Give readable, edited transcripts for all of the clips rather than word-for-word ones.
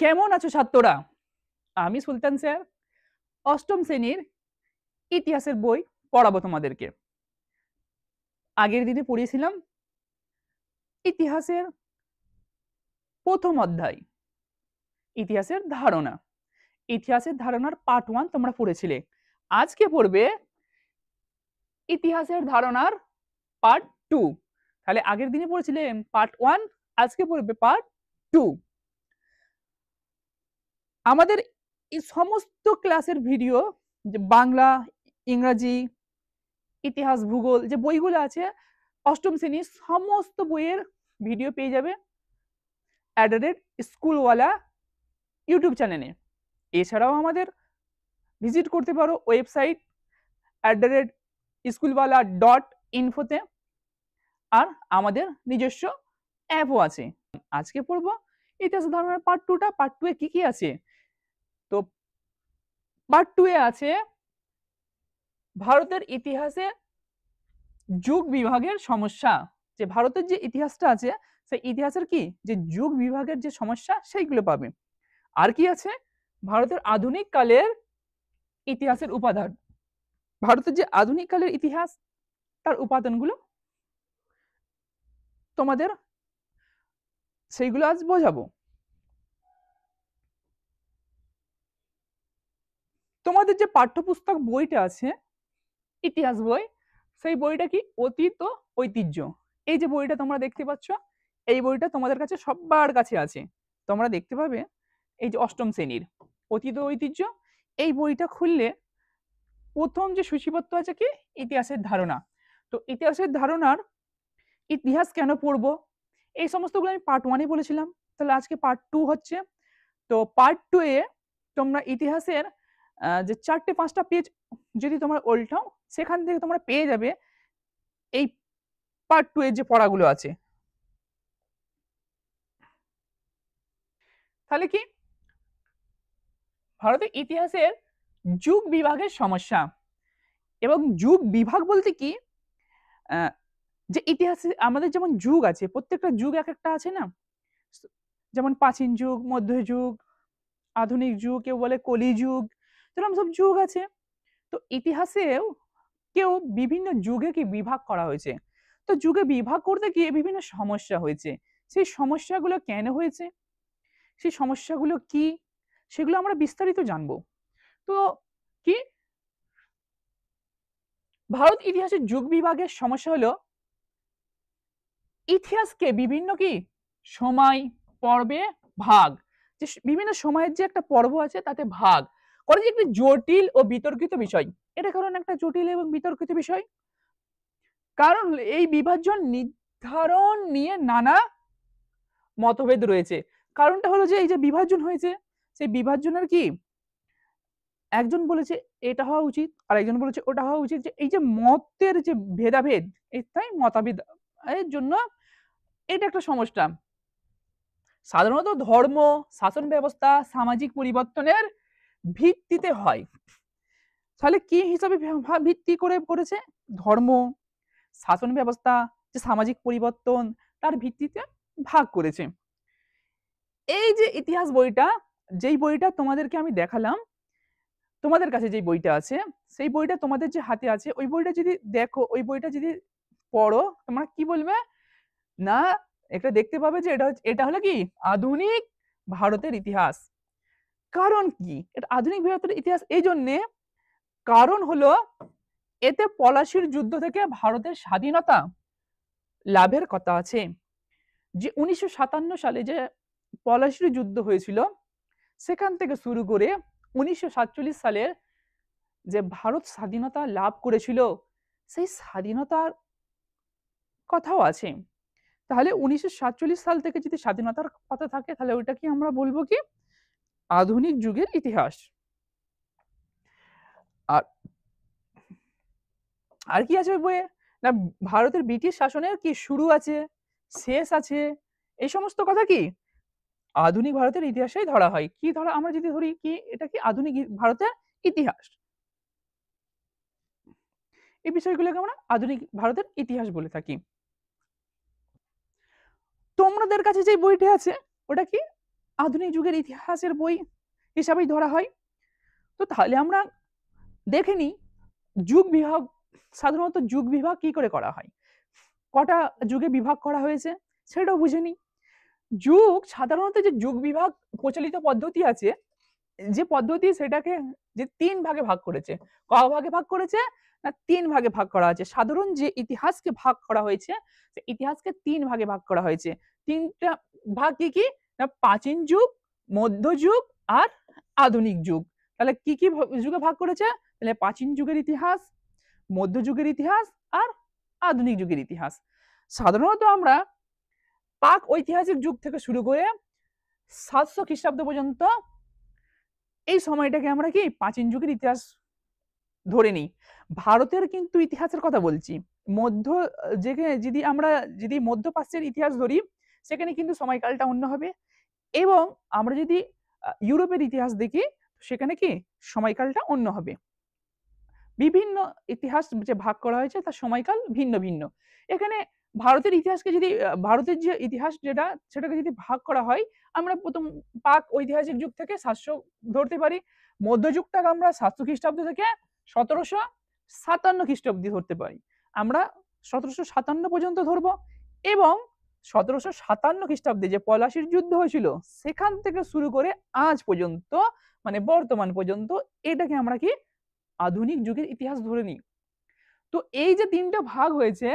কেমন আছো ছাত্ররা? আমি সুলতান স্যার অষ্টম শ্রেণীর ইতিহাসের বই পড়াবো তোমাদেরকে। আগের দিনে পড়িয়েছিলাম ইতিহাসের প্রথম অধ্যায়, ইতিহাসের ধারণা। ইতিহাসের ধারণার পার্ট 1 তোমরা পড়েছিলে। আজকে পড়বে ইতিহাসের ধারণার পার্ট 2। তাহলে আগের দিনে পড়েছিলেন পার্ট 1, আজকে পড়বে পার্ট 2। আমাদের এই সমস্ত ক্লাসের ভিডিও, যে বাংলা, ইংরাজি, ইতিহাস, ভূগোল যে বইগুলো আছে অষ্টম শ্রেণীর সমস্ত বইয়ের ভিডিও পেয়ে যাবে @স্কুলওয়ালা ইউটিউব চ্যানেলে। এছাড়াও আমাদের ভিজিট করতে পারো ওয়েবসাইট @স্কুলওয়ালা.info-তে। আর আমাদের নিজস্ব অ্যাপও আছে। আজকে পড়বো ইতিহাস ধারণার পার্ট 2টা। পার্ট 2 এ কি কি আছে? তো পার্ট 2 এ আছে ভারতের ইতিহাসে যুগ বিভাগের সমস্যা। যে ভারতের যে ইতিহাসটা আছে সেই ইতিহাসের কি যে যুগ বিভাগের যে সমস্যা সেইগুলো পাবে। আর কি আছে? ভারতের আধুনিক কালের ইতিহাসের উপাদান। ভারতের যে আধুনিক কালের ইতিহাস তার উপাদানগুলো তোমাদের সেইগুলো আজ বোঝাবো। তোমাদের যে পাঠ্যপুস্তক বইটা আছে ইতিহাস বই, সেই বইটা কি অতীত ও ঐতিহ্য। এই যে বইটা তোমরা দেখতে পাচ্ছ, এই বইটা তোমাদের কাছে সবার কাছে আছে। তোমরা দেখতে পাবে এই যে অষ্টম শ্রেণীর অতীত ও ঐতিহ্য, এই বইটা খুললে প্রথম যে সূচিপত্র আছে কি ইতিহাসের ধারণা। তো ইতিহাসের ধারণার ইতিহাস কেন পড়বো এই সমস্তগুলো আমি পার্ট 1-এ বলেছিলাম। তাহলে আজকে পার্ট 2 হচ্ছে। তো পার্ট 2 এ তোমরা ইতিহাসের যে 4-5টা পেজ যদি তোমরা উল্টাও, সেখান থেকে তোমরা পেয়ে যাবে এই পার্ট 2 এর যে পড়াগুলো আছে। তাহলে কি ভারতের ইতিহাসের যুগ বিভাগের সমস্যা। এবং যুগ বিভাগ বলতে কি, যে ইতিহাসে আমাদের যেমন যুগ আছে, প্রত্যেকটা যুগ এক একটা আছে না, যেমন প্রাচীন যুগ, মধ্যযুগ, আধুনিক যুগ, কেউ বলে কলিযুগ, এরকম সব যুগ আছে। তো ইতিহাসেও কেউ বিভিন্ন যুগে কি বিভাগ করা হয়েছে। তো যুগে বিভাগ করতে গিয়ে বিভিন্ন সমস্যা হয়েছে। সেই সমস্যাগুলো কেন হয়েছে, সেই সমস্যাগুলো কি, সেগুলো আমরা বিস্তারিত জানবো। তো কি ভারত ইতিহাসের যুগ বিভাগের সমস্যা হলো ইতিহাসকে বিভিন্ন কি সময় পর্বে ভাগ, যে বিভিন্ন সময়ের যে একটা পর্ব আছে তাতে ভাগ করে, যে একটি জটিল ও বিতর্কিত বিষয়। এটা কারণ একটা জটিল এবং বিতর্কিত বিষয়, কারণ এই বিভাজন নির্ধারণ নিয়ে নানা মতভেদ রয়েছে। কারণটা হলো যে এই যে বিভাজন হয়েছে, সেই বিভাজনের কি একজন বলেছে এটা হওয়া উচিত আর একজন বলেছে ওটা হওয়া উচিত, যে এই যে মতের যে ভেদাভেদ, এটাই মতভেদ এর জন্য এটা একটা সমস্যা। সাধারণত ধর্ম, শাসন ব্যবস্থা, সামাজিক পরিবর্তনের ভিত্তিতে হয়। তাহলে কি হিসাবে ভিত্তি করে করেছে? ধর্ম, শাসন ব্যবস্থা, যে সামাজিক পরিবর্তন, তার ভিত্তিতে ভাগ করেছে। এই যে ইতিহাস বইটা, যেই বইটা তোমাদেরকে আমি দেখালাম, তোমাদের কাছে যে বইটা আছে, সেই বইটা তোমাদের যে হাতে আছে, ওই বইটা যদি দেখো, ওই বইটা যদি পড়ো, তোমরা কি বলবে না, এটা দেখতে পাবে যে এটা হলো কি আধুনিক ভারতের ইতিহাস। কারণ কি এটা আধুনিক ভারতের ইতিহাস? এই জন্যে কারণ হলো এতে পলাশির যুদ্ধ থেকে ভারতের স্বাধীনতা লাভের কথা আছে। যে 1957 সালে যে পলাশির যুদ্ধ হয়েছিল, সেখান থেকে শুরু করে 1947 সালের যে ভারত স্বাধীনতা লাভ করেছিল, সেই স্বাধীনতার কথাও আছে। তাহলে 1947 সাল থেকে যদি স্বাধীনতার কথা থাকে, তাহলে ওইটা কি আমরা বলবো কি আধুনিক যুগের ইতিহাস। আর আর কি আছে ওই বইয়ে না, ভারতের ব্রিটিশ শাসনের কি শুরু আছে, শেষ আছে, এই সমস্ত কথা কি আধুনিক ভারতের ইতিহাসেই ধরা হয়। কি ধরা, আমরা যদি ধরি কি এটা কি আধুনিক ভারতের ইতিহাস, এই বিষয়গুলোকে আমরা আধুনিক ভারতের ইতিহাস বলে থাকি। তোমাদের কাছে যে বইটি আছে ওটা কি আধুনিক যুগের ইতিহাসের বই হিসাবেই ধরা হয়। তো তাহলে আমরা দেখে নিই যুগ বিভাগ, সাধারণত যুগ বিভাগ কি করে করা হয়, কটা যুগে বিভাগ করা হয়েছে সেটাও বুঝে নিই। যুগ সাধারণত যে যুগ বিভাগ প্রচলিত পদ্ধতি আছে, যে পদ্ধতি সেটাকে যে 3 ভাগে ভাগ করেছে। ক ভাগে ভাগ করেছে? না 3 ভাগে ভাগ করা আছে। সাধারণ যে ইতিহাসকে ভাগ করা হয়েছে, সে ইতিহাসকে 3 ভাগে ভাগ করা হয়েছে। 3টা ভাগ কি কি? না প্রাচীন যুগ, মধ্যযুগ আর আধুনিক যুগ। তাহলে কি কি যুগে ভাগ করেছে? তাহলে প্রাচীন যুগের ইতিহাস, মধ্যযুগের ইতিহাস আর আধুনিক যুগের ইতিহাস। সাধারণত আমরা প্রাক ঐতিহাসিক যুগ থেকে শুরু করে 700 খ্রিস্টাব্দ পর্যন্ত এই সময়টাকে আমরা কি প্রাচীন যুগের ইতিহাস ধরে নিই। ভারতের কিন্তু ইতিহাসের কথা বলছি। মধ্য যদি মধ্যপ্রাচ্যের ইতিহাস ধরি, সেখানে কিন্তু সময়কালটা অন্য হবে, এবং আমরা যদি ইউরোপের ইতিহাস দেখি, সেখানে কি সময়কালটা অন্য হবে। বিভিন্ন ইতিহাস যে ভাগ করা হয়েছে তার সময়কাল ভিন্ন ভিন্ন। এখানে ভারতের ইতিহাসকে যদি ভারতের যে ইতিহাস সেটাকে যদি ভাগ করা হয়, আমরা প্রথম প্রাক ঐতিহাসিক যুগ থেকে 700 ধরতে পারি। মধ্যযুগটাকে আমরা 700 খ্রিস্টাব্দ থেকে 1757 খ্রিস্টাব্দে ধরতে পারি। আমরা 1757 পর্যন্ত ধরবো, এবং 1757 খ্রিস্টাব্দে যে পলাশির যুদ্ধ হয়েছিল সেখান থেকে শুরু করে আজ পর্যন্ত, মানে বর্তমান পর্যন্ত, এটাকে আমরা কি আধুনিক যুগের ইতিহাস ধরে নিই। তো এই যে 3টা ভাগ হয়েছে,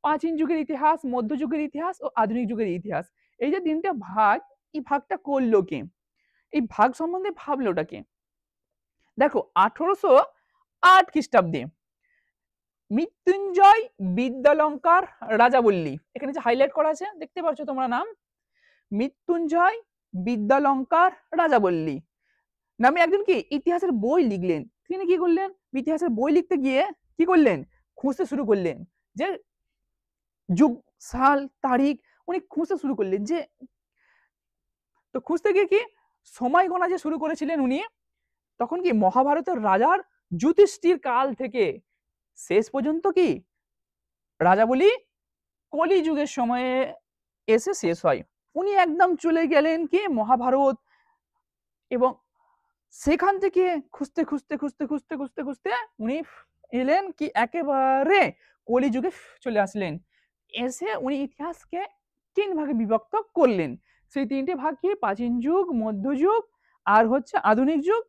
প্রাচীন যুগের ইতিহাস, মধ্যযুগের ইতিহাস ও আধুনিক যুগের ইতিহাস, এই যে 3টা ভাগ, এই ভাগটা করলো কে? এই ভাগ সম্বন্ধে ভাবলোটা কে? দেখো 1808 খ্রিস্টাব্দে মৃত্যুঞ্জয় বিদ্যালঙ্কার রাজাবল্লী, এখানে যে হাইলাইট করা আছে দেখতে পাচ্ছ তোমরা নাম, মৃত্যুঞ্জয় বিদ্যালঙ্কার রাজাবল্লী নামে একজন কি ইতিহাসের বই লিখলেন। তিনি কি করলেন? ইতিহাসের বই লিখতে গিয়ে কি করলেন? খুঁজতে শুরু করলেন যে যুগ, সাল, তারিখ উনি খুঁজতে শুরু করলেন। যে তো খুঁজতে গিয়ে কি সময় গণা যে শুরু করেছিলেন উনি, তখন কি মহাভারতের রাজার যুধিষ্ঠির কাল থেকে শেষ পর্যন্ত কি রাজাবলী কলি যুগের সময়ে এসে শেষ হয়। উনি একদম চলে গেলেন কি মহাভারত, এবং সেখান থেকে খুঁজতে খুঁজতে খুঁজতে খুঁজতে খুঁজতে খুঁজতে উনি এলেন কি একেবারে কলিযুগে চলে আসলেন। এসে উনি ইতিহাসকে 3 ভাগে বিভক্ত করলেন। সেই 3টে ভাগ কি? প্রাচীন যুগ, মধ্যযুগ আর হচ্ছে আধুনিক যুগ।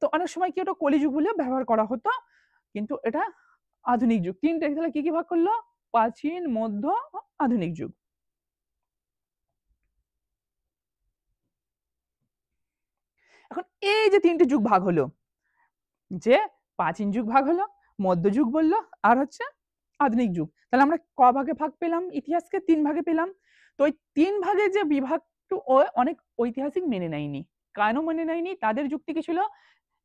তো অনেক সময় কি ওটা কলিযুগ বলে ব্যবহার করা হতো, কিন্তু এটা আধুনিক যুগ। 3টে তাহলে কি কি ভাগ করলো? প্রাচীন, মধ্য, আধুনিক যুগ। এখন এই যে 3টে যুগ ভাগ হলো, যে প্রাচীন যুগ ভাগ হলো, মধ্যযুগ বললো, আর হচ্ছে আধুনিক যুগ, তাহলে আমরা ক ভাগে ভাগ পেলাম? ইতিহাসকে 3 ভাগে পেলাম। তো ওই 3 ভাগে যে বিভাগটু অনেক ঐতিহাসিক মেনে নেয়নি। কেন মেনে নেয়নি? তাদের যুক্তি কি ছিল?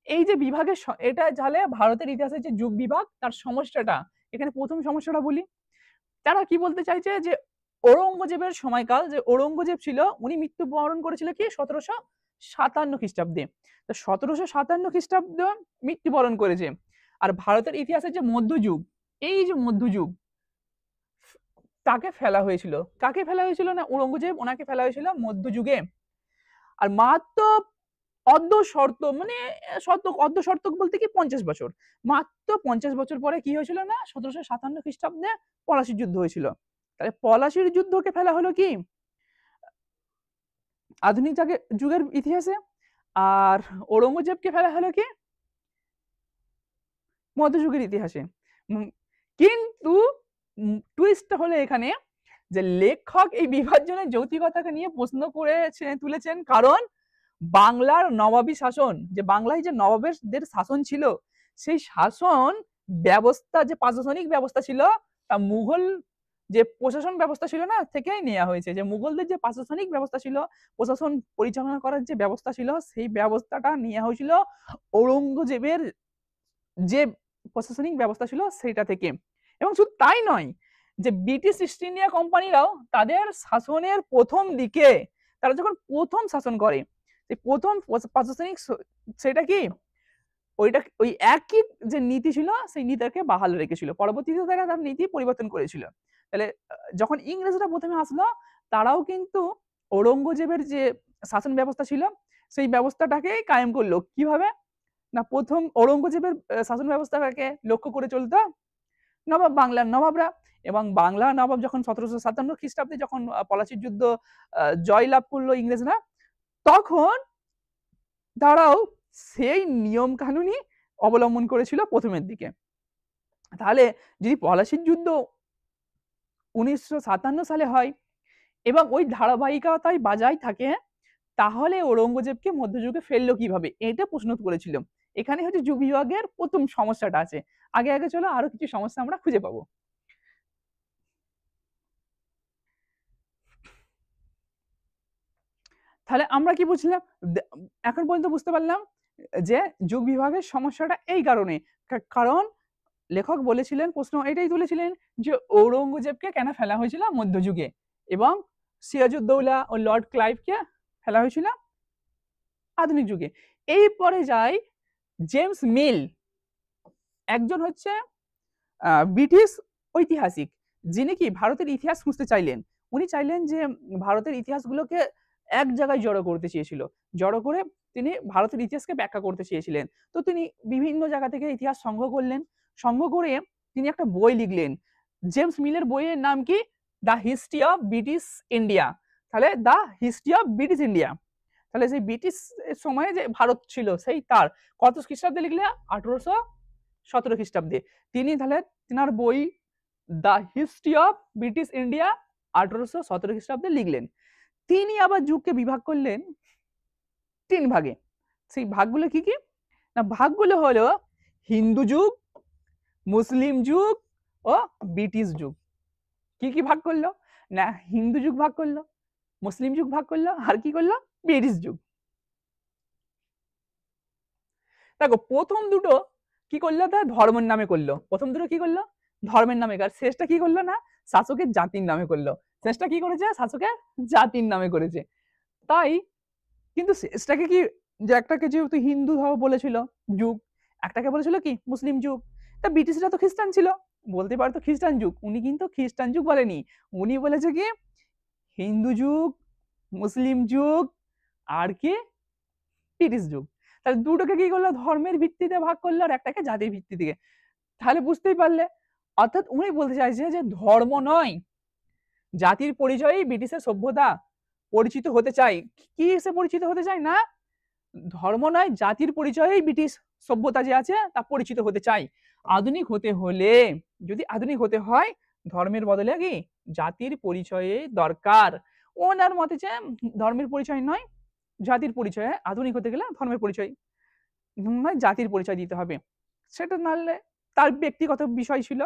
এই যে বিভাগের এটা জালে ভারতের ইতিহাসের যে যুগ বিভাগ তার সমস্যাটা, এখানে প্রথম সমস্যাটা বলি। তারা কি বলতে চাইছে? যে ঔরঙ্গজেবের সময়কাল, যে ঔরঙ্গজেব ছিল উনি মৃত্যুবরণ করেছিল কি 1757 খ্রিস্টাব্দে। তো 1757 খ্রিস্টাব্দে মৃত্যুবরণ করেছে। আর ভারতের ইতিহাসের যে মধ্যযুগ, এই যে মধ্যযুগ, তাকে ফেলা হয়েছিল। কাকে ফেলা হয়েছিল? না ঔরঙ্গজেব, ওনাকে ফেলা হয়েছিল মধ্যযুগে। আর মাত্র অর্ধ শর্ত, মানে অর্ধ শর্তক বলতে কি 50 বছর, মাত্র 50 বছর পরে কি হয়েছিল? না 1757 খ্রিস্টাব্দে পলাশির যুদ্ধ হয়েছিল। তাহলে পলাশির যুদ্ধকে ফেলা হলো কি আধুনিক যুগের ইতিহাসে, আর ঔরঙ্গজেবকে ফেলা হলো কি মধ্যযুগের ইতিহাসে। কিন্তু টুইস্টটা হলো এখানে যে লেখক এই বিভাজনের যৌক্তিকতাকে নিয়ে প্রশ্ন তুলেছেন, কারণ বাংলার নবাবী শাসন, যে বাংলায় যে নবাবদের শাসন ছিল, সেই শাসন ব্যবস্থা, যে প্রশাসনিক ব্যবস্থা ছিল, তা মুঘল যে প্রশাসন ব্যবস্থা ছিল না থেকেই নেওয়া হয়েছে। যে মুঘলদের যে প্রশাসনিক ব্যবস্থা ছিল, প্রশাসন পরিচালনা করার যে ব্যবস্থা ছিল, সেই ব্যবস্থাটা নেওয়া হয়েছিল ঔরঙ্গজেবের যে প্রশাসনিক ব্যবস্থা ছিল সেটা থেকে। এবং শুধু তাই নয়, যে ব্রিটিশ ইস্ট ইন্ডিয়া কোম্পানিরাও তাদের শাসনের প্রথম দিকে, তারা যখন প্রথম শাসন করে, প্রথম প্রশাসনিক সেটা কি ওই একই যে নীতি ছিল সেই নীতিকে বাহাল রেখেছিল। পরবর্তীতে তারা তার নীতি পরিবর্তন করেছিল। তাহলে যখন ইংরেজরা প্রথমে আসলো, তারাও কিন্তু ঔরঙ্গজেবের যে শাসন ব্যবস্থা ছিল সেই ব্যবস্থাটাকে কায়েম করলো কিভাবে? না প্রথম ঔরঙ্গজেবের শাসন ব্যবস্থাটাকে লক্ষ্য করে চলতো বাংলার নবাবরা, এবং বাংলার নবাব যখন 1757 খ্রিস্টাব্দে যখন পলাশির যুদ্ধ জয়লাভ করলো ইংরেজরা, তখন তারাও সেই নিয়ম কানুনই অবলম্বন করেছিল প্রথমের দিকে। তাহলে যদি পলাশির যুদ্ধ 1957 সালে হয় এবং ওই ধারাবাহিকতায় বাজায় থাকে, তাহলে ঔরঙ্গজেবকে মধ্যযুগে ফেললো কিভাবে, এটা প্রশ্ন করেছিল। এখানে হচ্ছে যুগ বিভাগের প্রথম সমস্যাটা আছে। আগে আগে চলো আরো কিছু সমস্যা আমরা খুঁজে পাবো। তাহলে আমরা কি বুঝলাম? এখন পর্যন্ত বুঝতে পারলাম যে যুগ বিভাগের সমস্যাটা এই কারণে, কারণ লেখক বলেছিলেন, প্রশ্ন এটাই তুলেছিলেন যে ঔরঙ্গজেবকে কেন ফেলা হয়েছিল মধ্যযুগে, এবং সিরাজউদ্দৌলা ও লর্ড ক্লাইভকে ফেলা হয়েছিল আধুনিক যুগে। এরপরে যাই জেমস মিল, একজন হচ্ছে ব্রিটিশ ঐতিহাসিক, যিনি কি ভারতের ইতিহাস খুঁজতে চাইলেন। উনি চাইলেন যে ভারতের ইতিহাসগুলোকে এক জায়গায় জড়ো করতে চেয়েছিল, জড়ো করে তিনি ভারতের ইতিহাসকে ব্যাখ্যা করতে চেয়েছিলেন। তো তিনি বিভিন্ন জায়গা থেকে ইতিহাস সংগ্রহ করলেন, সংগ্রহ করে তিনি একটা বই লিখলেন। জেমস মিলের বইয়ের নাম কি? The history of British India. তাহলে the history of British India, তাহলে সেই ব্রিটিশ সময়ে যে ভারত ছিল সেই তার কত খ্রিস্টাব্দে লিখলে? 1817 খ্রিস্টাব্দে। তিনি তাহলে তিনার বই the history of British India 1817 খ্রিস্টাব্দে লিখলেন। তিনি আবার যুগকে বিভাগ করলেন 3 ভাগে। সেই ভাগগুলো কি কি? না ভাগগুলো হলো হিন্দু যুগ, মুসলিম যুগ ও ব্রিটিশ যুগ। কি কি ভাগ করলো? না হিন্দু যুগ ভাগ করলো, মুসলিম যুগ ভাগ করলো, আর কি করলো? ব্রিটিশ যুগ। দেখো প্রথম দুটো কি করলো? তা ধর্মের নামে করলো। প্রথম দুটো কি করলো? ধর্মের নামে। আর শেষটা কি করলো? না শাসকের জাতির নামে করলো। শেষটা কি করেছে? শাসকের জাতির নামে করেছে। তাই কিন্তু শেষটাকে কি, যে একটাকে যেহেতু হিন্দু বলেছিল যুগ, একটাকে বলেছিল কি মুসলিম যুগ। তা ব্রিটিশরা তো খ্রিস্টান ছিল, বলতে পারতো খ্রিস্টান যুগ। উনি কিন্তু খ্রিস্টান যুগ বলেনি, উনি বলেছে কি হিন্দু যুগ, মুসলিম যুগ আর কি ব্রিটিশ যুগ। তাহলে দুটোকে কি করলো? ধর্মের ভিত্তিতে ভাগ করলো, আর একটাকে জাতির ভিত্তি থেকে। তাহলে বুঝতেই পারলে, অর্থাৎ উনি বলতে চাইছে যে ধর্ম নয়, জাতির পরিচয়ই ব্রিটিশের সভ্যতা পরিচিত হতে চাই। কি এসে পরিচিত হতে চাই? না ধর্ম নয়, জাতির পরিচয়েই ব্রিটিশ সভ্যতা যে আছে তা পরিচিত হতে চাই। আধুনিক হতে হলে, যদি আধুনিক হতে হয়, ধর্মের বদলে কি জাতির পরিচয়ে দরকার। ওনার মতে যে ধর্মের পরিচয় নয়, জাতির পরিচয়ে, আধুনিক হতে গেলে ধর্মের পরিচয় নয়, জাতির পরিচয় দিতে হবে। সেটা নাহলে তার ব্যক্তিগত বিষয় ছিল।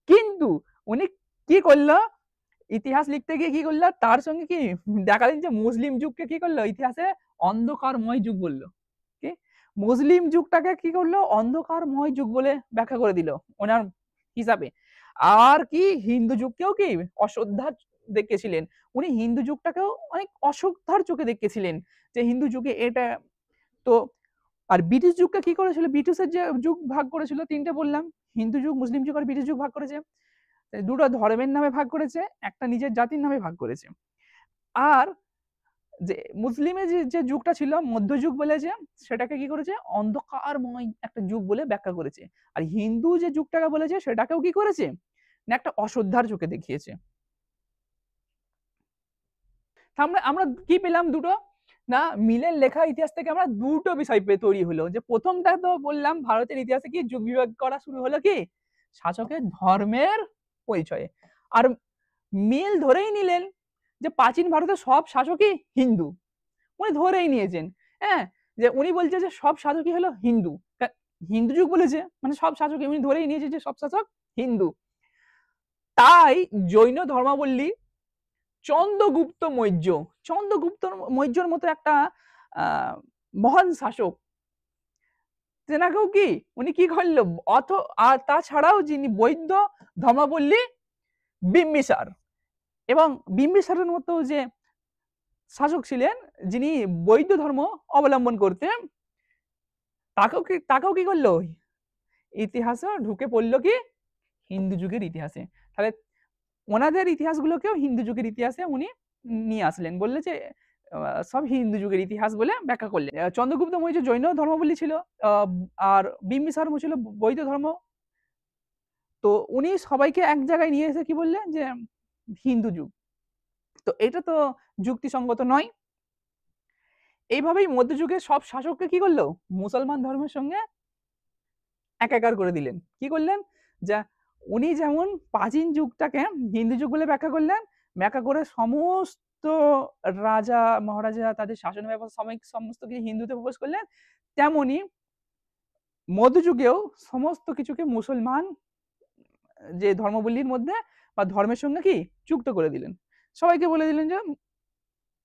কিন্তু উনি কি করলো? ইতিহাস লিখতে গিয়ে কি করলো? তার সঙ্গে কি দেখালেন যে মুসলিম যুগকে কি করলো? ইতিহাসে অন্ধকারময় যুগ বললো। কি মুসলিম যুগটাকে কি করলো? অন্ধকারময় যুগ বলে ব্যাখ্যা করে দিল ওনার হিসাবে। আর কি হিন্দু যুগকেও কি অশ্রদ্ধার দেখেছিলেন। উনি হিন্দু যুগটাকেও অনেক অশ্রদ্ধার চোখে দেখেছিলেন, যে হিন্দু যুগে এটা। তো আর ব্রিটিশ যুগকে কি করেছিল? ব্রিটিশের যে যুগ ভাগ করেছিল তিনটে বললাম, হিন্দু যুগ, মুসলিম যুগ আর ব্রিটিশ যুগ ভাগ করেছে। দুটো ধর্মের নামে ভাগ করেছে, একটা নিজের জাতির নামে ভাগ করেছে। আর যে মুসলিমের যে যুগটা ছিল মধ্যযুগ বলেছে, সেটাকে কি করেছে? অন্ধকারময় একটা যুগ বলে ব্যাখ্যা করেছে। আর হিন্দু যে যুগটাকে বলেছে সেটাকেও কি করেছে? না একটা অশ্রদ্ধার চোখে দেখিয়েছে। আমরা আমরা কি পেলাম? দুটো না মিলের লেখা ইতিহাস থেকে আমরা দুটো বিষয় তৈরি হলো। যে প্রথমটা তো বললাম ভারতের ইতিহাসে কি যুগ বিভাগ করা শুরু হলো কি শাসকের ধর্মের পরিচয়ে। আর মিল ধরেই নিলেন যে প্রাচীন ভারতের সব শাসকই হিন্দু। উনি ধরেই নিয়েছেন, হ্যাঁ, যে উনি বলছে যে সব শাসকই হলো হিন্দু। হিন্দু যুগ বলেছে মানে সব শাসকই, উনি ধরেই নিয়েছে যে সব শাসক হিন্দু। তাই জৈন ধর্মাবলম্বী চন্দ্রগুপ্ত মৌর্য, চন্দ্রগুপ্ত মৌর্যর মতো একটা মহান শাসক, তেনাকেও কি উনি কি করলো? আর তাছাড়াও যিনি বৌদ্ধ ধর্মাবলম্বী বিম্বিসার, এবং বিম্বিসারের মতো যে শাসক ছিলেন যিনি বৌদ্ধ ধর্ম অবলম্বন করতেন, তাকেও কি করলো? ইতিহাসে ঢুকে পড়লো কি হিন্দু যুগের ইতিহাসে। তাহলে ওনাদের ইতিহাসগুলোকেও হিন্দু যুগের ইতিহাসে উনি নিয়ে আসলেন, বললে যে সব হিন্দু যুগের ইতিহাস বলে ব্যাখ্যা করলেন। চন্দ্রগুপ্ত মৌর্য জৈন ধর্মাবলম্বী ছিল, আর বিম্বিসার ছিল বৌদ্ধ ধর্ম। তো উনি সবাইকে এক জায়গায় নিয়ে এসে কি বললেন যে হিন্দু যুগ। তো এটা তো যুক্তিসঙ্গত নয়। এইভাবেই মধ্যযুগের সব শাসককে কি করলো, মুসলমান ধর্মের সঙ্গে একাকার করে দিলেন। কি করলেন, যা উনি যেমন প্রাচীন যুগটাকে হিন্দু যুগ বলে ব্যাখ্যা করলেন, ব্যাখ্যা করে সমস্ত রাজা মহারাজা তাদের শাসন ব্যবস্থা সমস্ত কিছু হিন্দুতে প্রবেশ করলেন, তেমনি মধ্যযুগেও সমস্ত কিছুকে মুসলমান যে ধর্মাবলীর মধ্যে বা ধর্মের সঙ্গে কি যুক্ত করে দিলেন। সবাইকে বলে দিলেন যে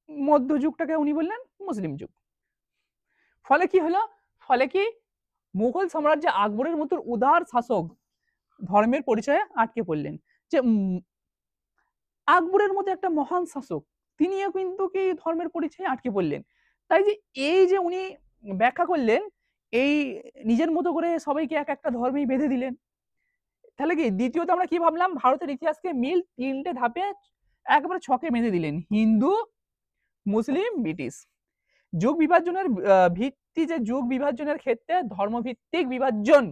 মধ্যযুগটাকে উনি বললেন মুসলিম যুগ। ফলে কি হলো, ফলে কি মুঘল সাম্রাজ্য আকবরের মতো উদার শাসক ধর্মের পরিচয়ে আটকে পড়লেন। যে আকবরের মতো একটা মহান শাসক তিনিও কিন্তু কি ধর্মের পরিচয়ে আটকে পড়লেন। তাই যে এই যে উনি ব্যাখ্যা করলেন, এই নিজের মতো করে সবাইকে এক একটা ধর্মেই বেঁধে দিলেন। তাহলে কি দ্বিতীয়ত আমরা কি ভাবলাম, ভারতের ইতিহাসকে মিল 3টে ধাপে একেবারে ছকে বেঁধে দিলেন, হিন্দু, মুসলিম, ব্রিটিশ। যুগ বিভাজনের ভিত্তি, যে যুগ বিভাজনের ক্ষেত্রে ধর্মভিত্তিক বিভাজন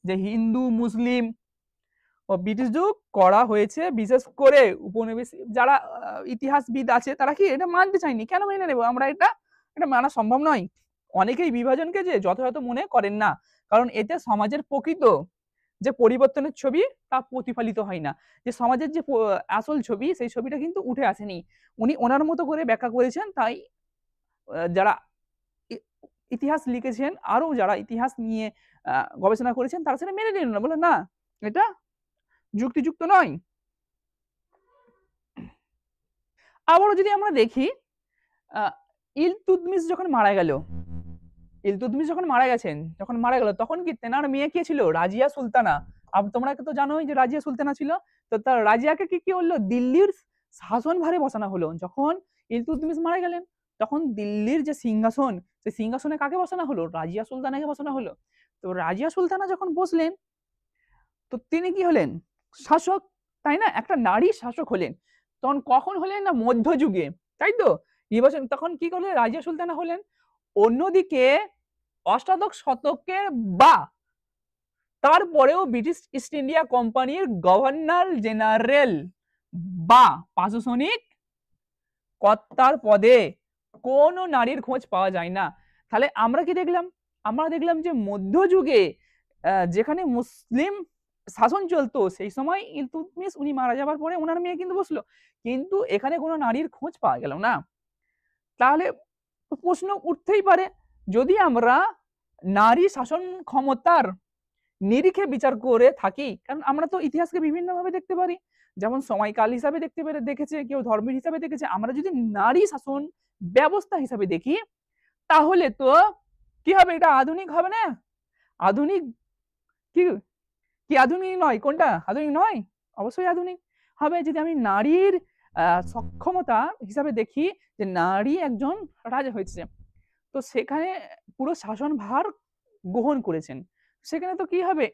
যে হিন্দু মুসলিম ও ব্রিটিশ যুগ করা হয়েছে, বিশেষ করে উপনিবেশিক যারা ইতিহাসবিদ আছে তারা কি এটা মানতে চায়নি। কেন মেনে নেব আমরা, এটা মানা সম্ভব নয়। অনেকেই বিভাজনকে যে যথাযথ মনে করেন না, কারণ এতে সমাজের প্রকৃত যে পরিবর্তনের ছবি তা প্রতিফলিত হয় না, যে সমাজের যে আসল ছবি সেই ছবিটা কিন্তু উঠে আসেনি। উনি ওনার মতো করে ব্যাখ্যা করেছেন, তাই যারা ইতিহাস লিখেছেন, আরো যারা ইতিহাস নিয়ে গবেষণা করেছেন তারা সেটা মেনে নিলেন না, বলে না এটা যুক্তিযুক্ত নয়। আবারও যদি আমরা দেখি, ইলতুৎমিশ যখন মারা গেল, ইলতুৎমিশ যখন মারা গেছেন, যখন মারা গেল তখন কি তেনার মেয়ে কে ছিল, রাজিয়া সুলতানা। তোমরা তো জানোই যে রাজিয়া সুলতানা ছিল। তো তার রাজিয়াকে কি হলো, দিল্লির শাসন ভারে বসানো হলো। যখন ইলতুৎমিশ মারা গেলেন তখন দিল্লির যে সিংহাসন, সেই সিংহাসনে কাকে বসানো হলো, রাজিয়া সুলতানাকে বসানো হলো। তো রাজিয়া সুলতানা যখন বসলেন, তো তিনি কি হলেন, শাসক, তাই না, একটা নারী শাসক হলেন। তখন কখন হলেন না, মধ্যযুগে, তাই তো নির্বাচন। তখন কি করলেন, রাজিয়া সুলতানা হলেন। অন্যদিকে অষ্টাদশ শতকের বা তারপরেও ব্রিটিশ ইস্ট ইন্ডিয়া কোম্পানির গভর্নর জেনারেল বা প্রশাসনিক কর্তার পদে কোনো নারীর খোঁজ পাওয়া যায় না। তাহলে আমরা কি দেখলাম, আমরা দেখলাম যে মধ্যযুগে যেখানে মুসলিম শাসন চলতো, সেই সময় ইলতুৎমিশ উনি মারা যাবার পরে ওনার মেয়ে কিন্তু বসলো, কিন্তু এখানে কোনো নারীর খোঁজ পাওয়া গেল না। তাহলে প্রশ্ন উঠতেই পারে, যদি আমরা নারী শাসন ক্ষমতার নিরিখে বিচার করে থাকি, কারণ আমরা তো ইতিহাসকে বিভিন্নভাবে দেখতে পারি, যেমন সময়কাল হিসাবে দেখতে পারে, দেখেছে কেউ ধর্মের হিসাবে দেখেছে। আমরা যদি নারী শাসন ব্যবস্থা হিসাবে দেখি, তাহলে তো কি হবে, এটা আধুনিক হবে না? আধুনিক কি কি আধুনিক নয়, কোনটা আধুনিক নয়? অবশ্যই আধুনিক হবে। যদি আমি নারীর সক্ষমতা হিসাবে দেখি, যে নারী একজন রাজা হয়েছে, তো সেখানে পুরো শাসন ভার গ্রহণ করেছেন, সেখানে তো কি হবে,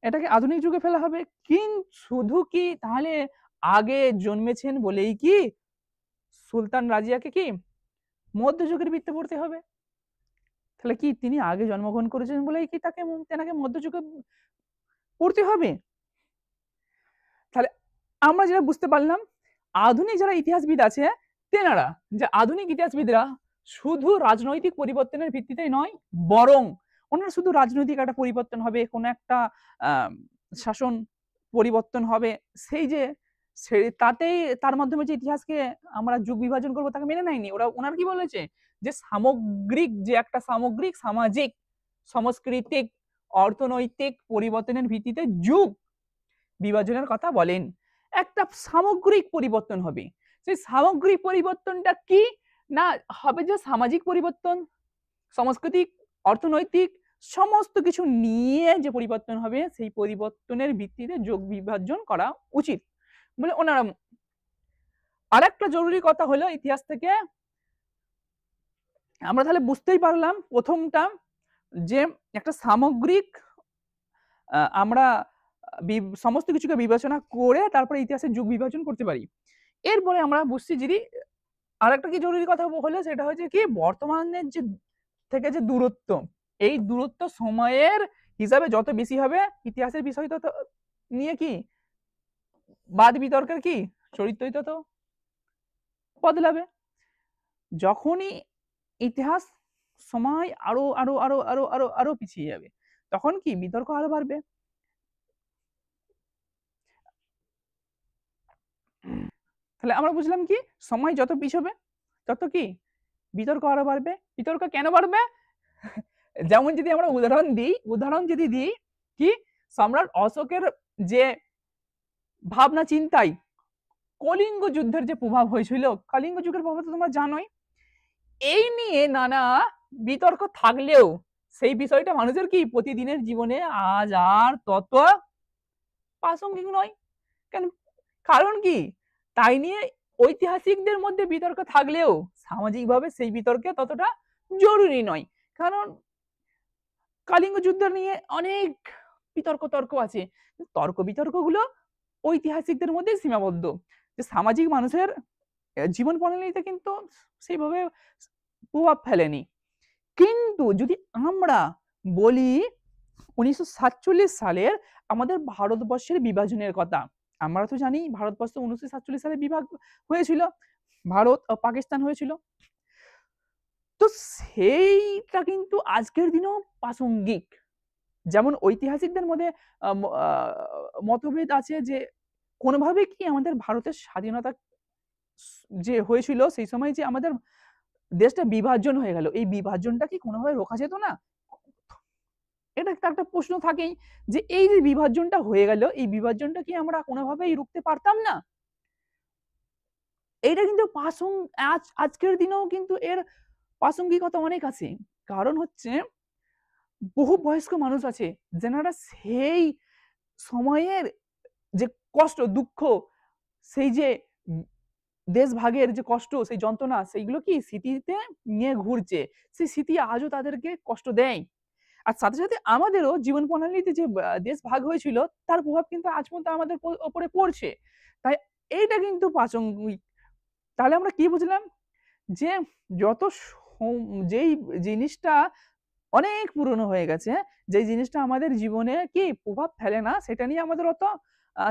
এটাকে আধুনিক যুগে ফেলা হবে। কিন্তু শুধু কি তাহলে আগে জন্মেছেন বলেই কি সুলতান রাজিয়াকে কি মধ্যযুগের বৃত্তে পড়তে হবে? তাহলে কি তিনি আগে জন্মগ্রহণ করেছেন বলেই কি তেনাকে মধ্যযুগে পড়তে হবে? তাহলে আমরা যেটা বুঝতে পারলাম, আধুনিক যারা ইতিহাসবিদ আছে তেনারা, যে আধুনিক ইতিহাসবিদরা শুধু রাজনৈতিক পরিবর্তনের ভিত্তিতেই নয়, বরং ওনারা শুধু রাজনৈতিক একটা পরিবর্তন হবে, কোন একটা শাসন পরিবর্তন হবে, তাতেই তার মাধ্যমে যে ইতিহাসকে আমরা যুগ বিভাজন করবো তাকে মেনে নেয়নি। ওনারা কি বলেছে, যে সামগ্রিক, যে একটা সামগ্রিক সামাজিক সাংস্কৃতিক অর্থনৈতিক পরিবর্তনের ভিত্তিতে যুগ বিভাজনের কথা বলেন। একটা সামগ্রিক পরিবর্তন হবে। সেই সামগ্রিক পরিবর্তনটা কি না, হবে যে সামাজিক পরিবর্তন, সাংস্কৃতিক, অর্থনৈতিক সমস্ত কিছু নিয়ে যে পরিবর্তন হবে, সেই পরিবর্তনের ভিত্তিতে যোগ বিভাজন করা উচিত বলে ওনারা। আরেকটা জরুরি কথা হলো, ইতিহাস থেকে আমরা তাহলে বুঝতেই পারলাম প্রথমটা, যে একটা সামগ্রিক আমরা সমস্ত কিছুকে বিবেচনা করে তারপরে ইতিহাসের যুগ বিভাজন করতে পারি। এরপরে আমরা বুঝছি যদি আর একটা কি জরুরি কথা হলো, সেটা হচ্ছে কি বর্তমানের যে থেকে যে দূরত্ব, এই দূরত্ব সময়ের হিসাবে যত বেশি হবে, ইতিহাসের বিষয় তত নিয়ে কি বাদ বিতর্কের কি চরিত্রই তত বদলাবে। যখনই ইতিহাস সময় আরো আরো আরো আরো আরো আরো পিছিয়ে যাবে, তখন কি বিতর্ক আরো বাড়বে। তাহলে আমরা বুঝলাম কি সময় যত পিছবে তত কি বিতর্ক আরো বাড়বে। বিতর্ক কেন বাড়বে? যেমন যদি আমরা উদাহরণ যদি দিই কি সম্রাট অশোকের যে ভাবনা চিন্তায় কলিঙ্গ যুদ্ধের যে প্রভাব হয়েছিল, কলিঙ্গ যুগের প্রভাব তো তোমরা জানোই। এই নিয়ে নানা বিতর্ক থাকলেও সেই বিষয়টা মানুষের কি প্রতিদিনের জীবনে আজ আর তত প্রাসঙ্গিক নয়। কেন? কারণ কি তাই নিয়ে ঐতিহাসিকদের মধ্যে বিতর্ক থাকলেও সামাজিকভাবে সেই বিতর্কে ততটা জরুরি নয়। কারণ কলিঙ্গ যুদ্ধ নিয়ে অনেক তর্ক আছে, তর্ক বিতর্কগুলো ঐতিহাসিকদের মধ্যে সীমাবদ্ধ, যে সামাজিক মানুষের জীবন প্রণালীতে কিন্তু সেইভাবে প্রভাব ফেলেনি। কিন্তু যদি আমরা বলি 1947 সালের আমাদের ভারতবর্ষের বিভাজনের কথা, আমরা তো জানি ভারতবর্ষ 1947 সালে বিভাগ হয়েছিল, ভারত ও পাকিস্তান হয়েছিল। তো সেইটা কিন্তু আজকের দিনেও প্রাসঙ্গিক। যেমন ঐতিহাসিকদের মধ্যে মতভেদ আছে যে কোনোভাবে কি আমাদের ভারতের স্বাধীনতা যে হয়েছিল সেই সময় যে আমাদের দেশটা বিভাজন হয়ে গেল, এই বিভাজনটা কি কোনোভাবে রোখা যেত না? এটা একটা প্রশ্ন থাকেই যে এই যে বিভাজনটা হয়ে গেল, এই বিভাজনটা কি আমরা কোনোভাবেই রুখতে পারতাম না? এইটা কিন্তু আজকের দিনেও কিন্তু এর প্রাসঙ্গিকতা অনেক আছে। কারণ হচ্ছে বহু বয়স্ক মানুষ আছে যারা সেই সময়ের যে কষ্ট দুঃখ, সেই যে দেশ ভাগের যে কষ্ট, সেই যন্ত্রণা, সেইগুলো কি স্মৃতিতে নিয়ে ঘুরছে, সেই স্মৃতি আজও তাদেরকে কষ্ট দেয়। আর সাথে সাথে আমাদেরও জীবন প্রণালীতে যে দেশ ভাগ হয়েছিল তার প্রভাব কিন্তু আজ পর্যন্ত আমাদের উপরে পড়ছে। তাই এইটা কিন্তু প্রাসঙ্গিক। তাহলে আমরা কি বুঝলাম? যে যত যেই জিনিসটা অনেক পুরনো হয়ে গেছে, যে জিনিসটা আমাদের জীবনে কি প্রভাব ফেলে না, সেটা নিয়ে আমাদের অত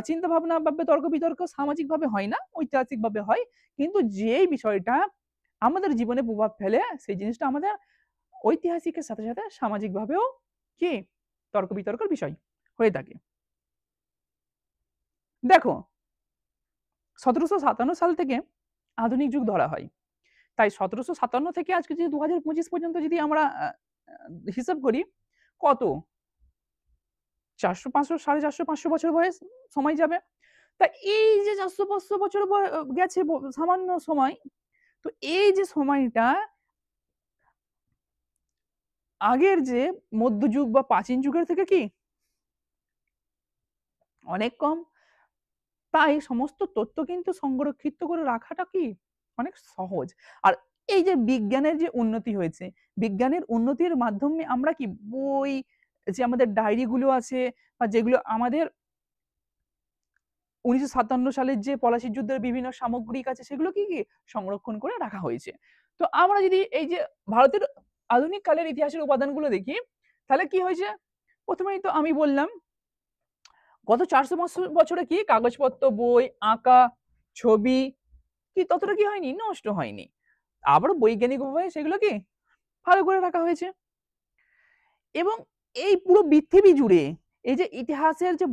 চিন্তা ভাবনা বা তর্ক বিতর্ক সামাজিক ভাবে হয় না, ঐতিহাসিক ভাবে হয়। কিন্তু যেই বিষয়টা আমাদের জীবনে প্রভাব ফেলে সেই জিনিসটা আমাদের ঐতিহাসিকের সাথে সাথে সামাজিক ভাবেও কি তর্ক বিতর্কের বিষয় হয়ে থাকে। দেখো 1757 সাল থেকে আধুনিক যুগ ধরা হয়, তাই 1757 থেকে আজকে যদি 2025 পর্যন্ত যদি আমরা হিসাব করি, কত 400 500 450 500 বছর বয়স সময় যাবে। তা এই যে 400 500 বছর গেছে সামান্য সময়, তো এই যে সময়টা আগের যে মধ্যযুগ বা প্রাচীন যুগের থেকে কি অনেক কম। তাই সমস্ত তথ্য কিন্তু সংরক্ষিত করে রাখাটা কি অনেক সহজ। আর এই যে বিজ্ঞানের যে উন্নতি হয়েছে, বিজ্ঞানের উন্নতির মাধ্যমে আমরা কি বই, যে আমাদের ডায়েরি গুলো আছে বা যেগুলো আমাদের 1957 সালের যে পলাশির যুদ্ধের বিভিন্ন সামগ্রিক আছে সেগুলো কি সংরক্ষণ করে রাখা হয়েছে। তো আমরা যদি এই যে ভারতের আধুনিক কালের ইতিহাসের উপাদানগুলো দেখি, তাহলে কি হয়েছে? প্রথমেই তো আমি বললাম গত 400 বছরে কি কাগজপত্র, বই, আঁকা, ছবি কি ততটা কি হয়নি, নষ্ট হয়নি। আবার বৈজ্ঞানিক উপায়ে সেগুলো কি ভালো করে রাখা হয়েছে। এবং এই পুরো পৃথিবী জুড়ে এই যে ইতিহাসের যে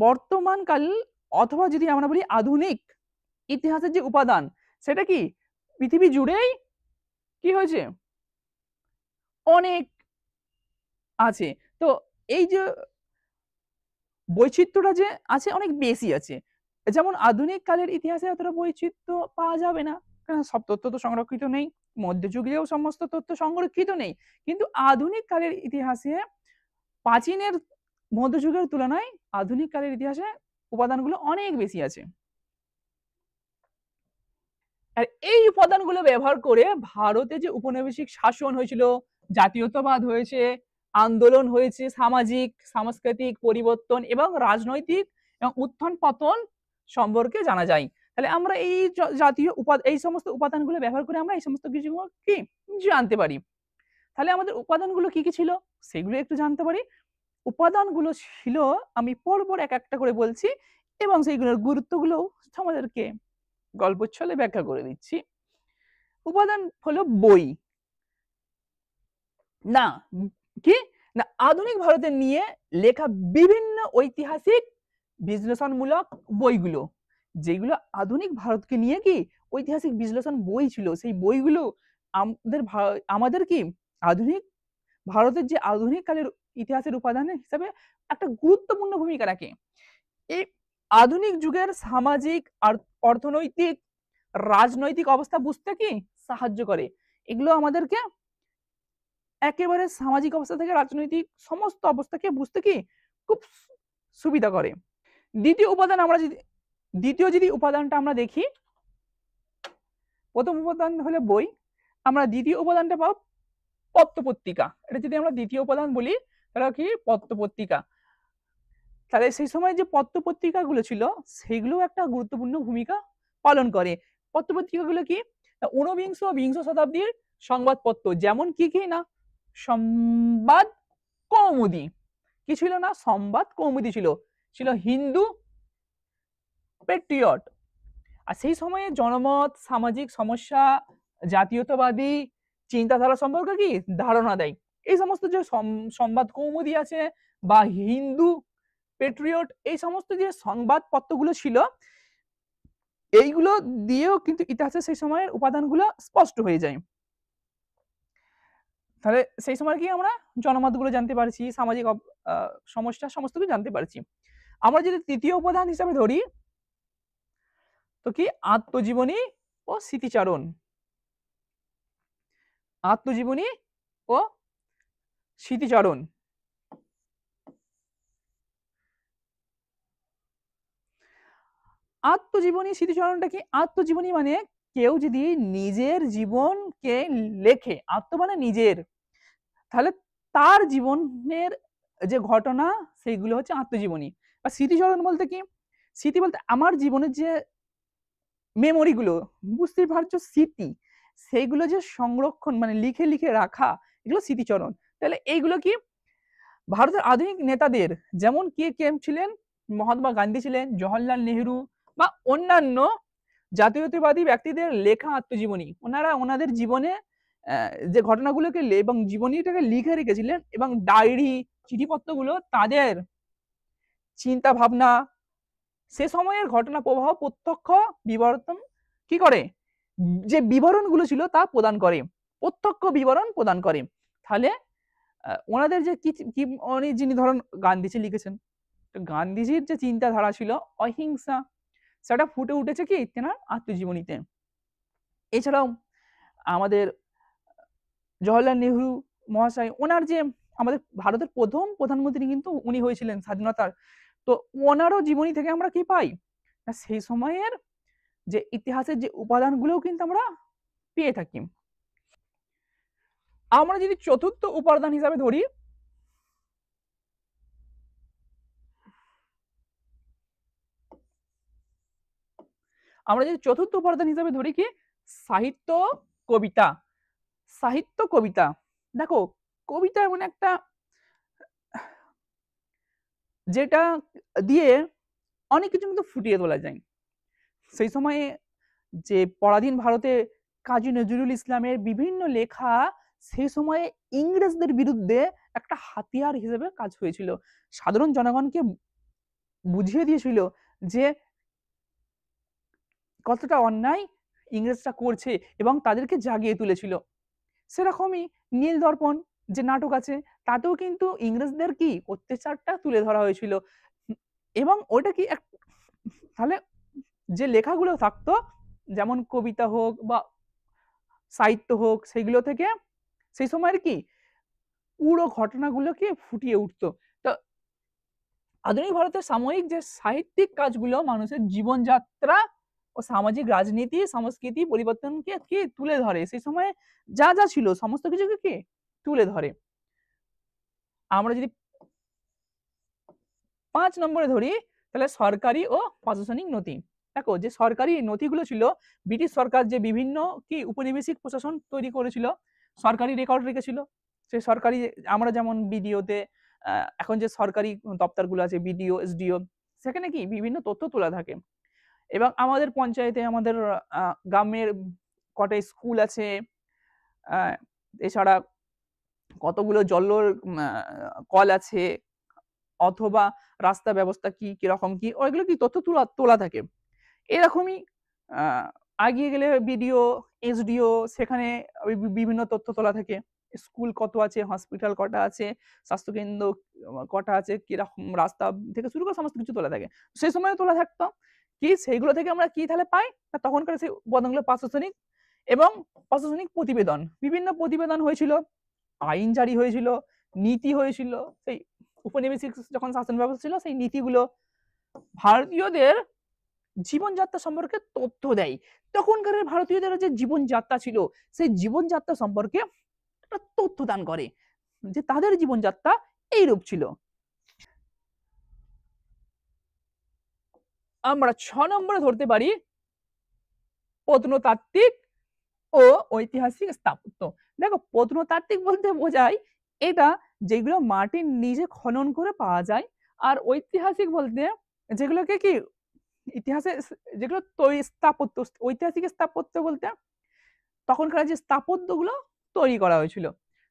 বর্তমান কাল অথবা যদি আমরা বলি আধুনিক ইতিহাসের যে উপাদান, সেটা কি পৃথিবী জুড়েই কি হয়েছে অনেক আছে। তো এই যে বৈচিত্র্যটা যে আছে অনেক বেশি আছে। যেমন আধুনিক কালের ইতিহাসে এতটা বৈচিত্র্য পাওয়া যাবে না, কারণ সব তথ্য তো সংরক্ষিত নেই, মধ্যযুগেও সমস্ত তথ্য সংরক্ষিত নেই। কিন্তু আধুনিক কালের ইতিহাসে প্রাচীনের মধ্যযুগের তুলনায় আধুনিক কালের ইতিহাসে উপাদানগুলো অনেক বেশি আছে। আর এই উপাদানগুলো ব্যবহার করে ভারতে যে উপনিবেশিক শাসন হয়েছিল, জাতীয়তাবাদ হয়েছে, আন্দোলন হয়েছে, সামাজিক সাংস্কৃতিক পরিবর্তন এবং রাজনৈতিক এবং উত্থান পতন সম্পর্কে জানা যায়। তাহলে আমরা এই জাতীয় এই সমস্ত উপাদানগুলো ব্যবহার করে আমরা এই সমস্ত কিছু কি জানতে পারি। তাহলে আমাদের উপাদানগুলো কি কি ছিল সেগুলো একটু জানতে পারি। উপাদানগুলো ছিল, আমি পরপর এক একটা করে বলছি এবং সেইগুলোর গুরুত্বগুলো আমাদেরকে গল্প ছলে ব্যাখ্যা করে দিচ্ছি। উপাদান হলো বই, না কি না আধুনিক ভারতের নিয়ে লেখা বিভিন্ন ঐতিহাসিক বিশ্লেষণমূলক বইগুলো, যেগুলো আধুনিক ভারতকে নিয়ে কি ঐতিহাসিক বিশ্লেষণ বই ছিল, সেই বইগুলো আমাদের কি আধুনিক ভারতের যে আধুনিক কালের ইতিহাসের উপাদান হিসাবে একটা গুরুত্বপূর্ণ ভূমিকা রাখে। এই আধুনিক যুগের সামাজিক আর অর্থনৈতিক রাজনৈতিক অবস্থা বুঝতে কি সাহায্য করে। এগুলো আমাদেরকে একেবারে সামাজিক অবস্থা থেকে রাজনৈতিক সমস্ত অবস্থাকে বুঝতে কি খুব সুবিধা করে। দ্বিতীয় উপাদানটা আমরা দেখি, প্রথম উপাদান হলো বই, আমরা দ্বিতীয় উপাদানটা পাবো পত্র-পত্রিকা। এটা যদি আমরা দ্বিতীয় উপাদান বলি তাহলে কি পত্র-পত্রিকা। তাহলে সেই সময় যে পত্র-পত্রিকাগুলো ছিল সেগুলো একটা গুরুত্বপূর্ণ ভূমিকা পালন করে। পত্র-পত্রিকাগুলো কি ঊনবিংশ ও বিংশ শতাব্দীর সংবাদপত্র, যেমন কি কি না সংবাদ কৌমুদি, কি ছিল না সংবাদ কৌমুদি ছিল হিন্দু, পেট্রিয়ট। আর সেই সময়ে জনমত, সামাজিক সমস্যা, জাতীয়তাবাদী চিন্তাধারা সম্পর্কে কি ধারণা দেয়। এই সমস্ত যে সংবাদ কৌমুদি আছে বা হিন্দু, পেট্রিয়ট, এই সমস্ত যে সংবাদপত্রগুলো ছিল এইগুলো দিয়েও কিন্তু ইতিহাসের সেই সময়ের উপাদানগুলো স্পষ্ট হয়ে যায়। তাহলে সেই সময় কি আমরা জনমতগুলো জানতে পারছি, সামাজিক সমস্যা সমস্ত কিছু জানতে পারছি। আমরা যদি তৃতীয় উপাদান হিসাবে ধরি তো কি আত্মজীবনী ও স্মৃতিচারণ। আত্মজীবনী ও স্মৃতিচারণ। আত্মজীবনী স্মৃতিচারণটা কি? আত্মজীবনী মানে কেউ যদি নিজের জীবনকে লেখে, আত্ম মানে নিজের, তাহলে তার জীবনের যে ঘটনা সেইগুলো হচ্ছে আত্মজীবনী। বা স্মৃতিচারণ বলতে কি, স্মৃতি বলতে আমার জীবনের যে মেমোরিগুলো, বুঝতেই পারছো স্মৃতি, সেইগুলো যে সংরক্ষণ মানে লিখে লিখে রাখা, এগুলো স্মৃতিচরণ। তাহলে এইগুলো কি ভারতের আধুনিক নেতাদের, যেমন কে কে ছিলেন, মহাত্মা গান্ধী ছিলেন, জওহরলাল নেহরু বা অন্যান্য জাতীয়তাবাদী ব্যক্তিদের লেখা আত্মজীবনী। ওনারা ওনাদের জীবনে যে ঘটনাগুলোকে এবং জীবনীটাকে লিখে রেখেছিলেন এবং ডায়েরি চিঠিপত্রগুলো তাদের চিন্তা ভাবনা, সে সময়ের ঘটনা প্রবাহ প্রত্যক্ষ বিবরণ কি করে, যে বিবরণগুলো ছিল তা প্রদান করে, প্রত্যক্ষ বিবরণ প্রদান করে। তাহলে ওনাদের যে কি উনি যিনি ধরুন গান্ধীজি লিখেছেন, গান্ধীজির যে চিন্তাধারা ছিল অহিংসা, সেটা ফুটে উঠেছে কি তেনার আত্মজীবনীতে। এছাড়াও আমাদের জওহরলাল নেহরু মহাশয়, ওনার যে আমাদের ভারতের প্রথম প্রধানমন্ত্রী কিন্তু উনি হয়েছিলেন স্বাধীনতার, তো ওনারও জীবনী থেকে আমরা কি পাই, সেই সময়ের যে ইতিহাসের যে উপাদানগুলোও কিন্তু আমরা পেয়ে থাকি। আমরা যদি চতুর্থ উপাদান হিসাবে ধরি, আমরা যদি চতুর্থ উপাদান হিসাবে ধরি কি সাহিত্য কবিতা। সাহিত্য কবিতা, দেখো কবিতা এমন একটা যেটা দিয়ে অনেক কিছু কিন্তু ফুটিয়ে তোলা যায়। সেই সময়ে যে পরাধীন ভারতে কাজী নজরুল ইসলামের বিভিন্ন লেখা সেই সময়ে ইংরেজদের বিরুদ্ধে একটা হাতিয়ার হিসেবে কাজ হয়েছিল, সাধারণ জনগণকে বুঝিয়ে দিয়েছিল যে কতটা অন্যায় ইংরেজরা করছে এবং তাদেরকে জাগিয়ে তুলেছিল। সেরকমই নীল দর্পণ যে নাটক আছে তাতেও কিন্তু ইংরেজদের কি অত্যাচারটা তুলে ধরা হয়েছিল। এবং ওটা কি তাহলে যে লেখাগুলো থাকতো যেমন কবিতা হোক বা সাহিত্য হোক, সেগুলো থেকে সেই সময়ের কি পুরো ঘটনাগুলোকে ফুটিয়ে উঠতো। তো আধুনিক ভারতের সাময়িক যে সাহিত্যিক কাজগুলো মানুষের জীবনযাত্রা ও সামাজিক রাজনীতি সংস্কৃতি পরিবর্তনকে কি তুলে ধরে, সেই সময়ে যা যা ছিল সমস্ত কিছুকে কি তুলে ধরে। আমরা যদি 5 নম্বরে ধরি তাহলে সরকারি ও প্রশাসনিক নথি। দেখো যে সরকারি নথিগুলো ছিল, ব্রিটিশ সরকার যে বিভিন্ন কি উপনিবেশিক প্রশাসন তৈরি করেছিল, সরকারি রেকর্ড রেখেছিল। সেই সরকারি, আমরা যেমন বিডিওতে এখন যে সরকারি দপ্তরগুলো আছে, বিডিও, এসডিও, সেখানে কি বিভিন্ন তথ্য তোলা থাকে। এবং আমাদের পঞ্চায়েতে, আমাদের গ্রামের কটা স্কুল আছে, এছাড়া কতগুলো জলের কল আছে, অথবা রাস্তা ব্যবস্থা কি কিরকম কি, ওইগুলো কি তথ্য তোলা তোলা থাকে। এরকমই আগিয়ে গেলে বিডিও, এসডিও, সেখানে বিভিন্ন তথ্য তোলা থাকে। স্কুল কত আছে, হসপিটাল কটা আছে, স্বাস্থ্যকেন্দ্র কটা আছে, কিরকম রাস্তা থেকে শুরু করে সমস্ত কিছু তোলা থাকে। সেই সময় তোলা থাকতো কি, সেইগুলো থেকে আমরা কি তাহলে পাই না, তখনকার সেই উপাদানগুলো প্রশাসনিক এবং প্রশাসনিক প্রতিবেদন, বিভিন্ন প্রতিবেদন হয়েছিল, আইন জারি হয়েছিল, নীতি হয়েছিল। সেই উপনিবেশিক যখন শাসন ব্যবস্থা ছিল, সেই নীতিগুলো ভারতীয়দের জীবনযাত্রা সম্পর্কে তথ্য দেয়। তখনকার ভারতীয়দের যে জীবনযাত্রা ছিল, সেই জীবনযাত্রা সম্পর্কে একটা তথ্য দান করে যে তাদের জীবনযাত্রা এইরূপ ছিল। আমরা 6 নম্বরে ধরতে পারি প্রত্নতাত্ত্বিক ও ঐতিহাসিক স্থাপত্য। দেখো, প্রত্নতাত্ত্বিক বলতে বোঝায় এটা যেগুলো মাটির নিচে খনন করে পাওয়া যায়, আর ঐতিহাসিক বলতে যেগুলোকে কি ইতিহাসে যেগুলো স্থাপত্য, ঐতিহাসিক স্থাপত্য বলতে তখনকার যে স্থাপত্যগুলো তৈরি করা হয়েছিল।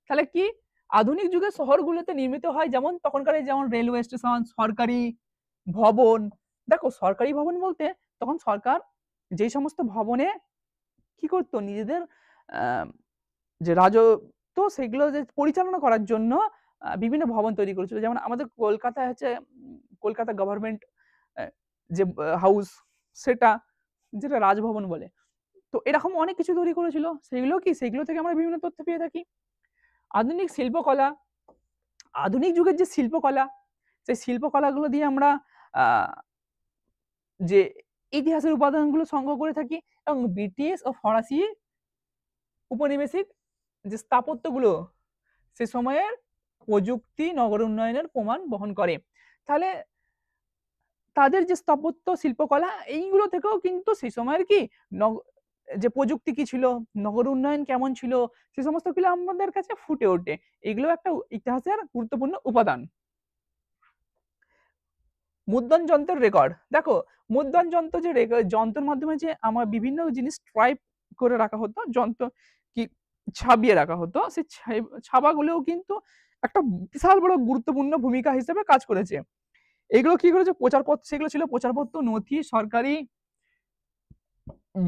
তাহলে কি, আধুনিক যুগে শহরগুলোতে নির্মিত হয়, যেমন তখনকার যেমন রেলওয়ে স্টেশন, সরকারি ভবন। দেখো, সরকারি ভবন বলতে তখন সরকার যে সমস্ত ভবনে কি করতো, নিজেদের যে রাজত্ব সেগুলো যে পরিচালনা করার জন্য বিভিন্ন ভবন তৈরি করেছিল। যেমন আমাদের কলকাতায় হচ্ছে কলকাতা গভর্নমেন্ট যে হাউস, সেটা যেটা রাজভবন বলে। তো এরকম অনেক কিছু তৈরি করেছিল। সেগুলো থেকে আমরা বিভিন্ন তথ্য পেয়ে থাকি। আধুনিক শিল্পকলা, আধুনিক যুগের যে শিল্পকলা, সেই শিল্পকলাগুলো দিয়ে আমরা যে ইতিহাসের উপাদানগুলো সংগ্রহ করে থাকি, এবং ব্রিটিশ ও ফরাসি উপনিবেশিক যে স্থাপত্যগুলো সে সময়ের প্রযুক্তি নগর উন্নয়নের প্রমাণ বহন করে। তাহলে তাদের যে স্থাপত্য শিল্পকলা, এইগুলো থেকেও কিন্তু সেই সময়ের কি যে প্রযুক্তি কি ছিল, নগর উন্নয়ন কেমন ছিল, সে সমস্ত গুলো আমাদের কাছে ফুটে ওঠে। এগুলো একটা ইতিহাসের গুরুত্বপূর্ণ উপাদান। মুদ্রণ যন্ত্রের রেকর্ড। দেখো, মুদ্রণ যন্ত্র যে যন্ত্রের মাধ্যমে যে আমার বিভিন্ন জিনিস টাইপ করে রাখা হতো, যন্ত্র কি ছাপিয়ে রাখা হতো, সেই ছাপাগুলোও কিন্তু একটা বিশাল বড় গুরুত্বপূর্ণ ভূমিকা হিসেবে কাজ করেছে। এগুলো কি করেছে, প্রচারপত্র, সেগুলো ছিল প্রচারপত্র, নথি, সরকারি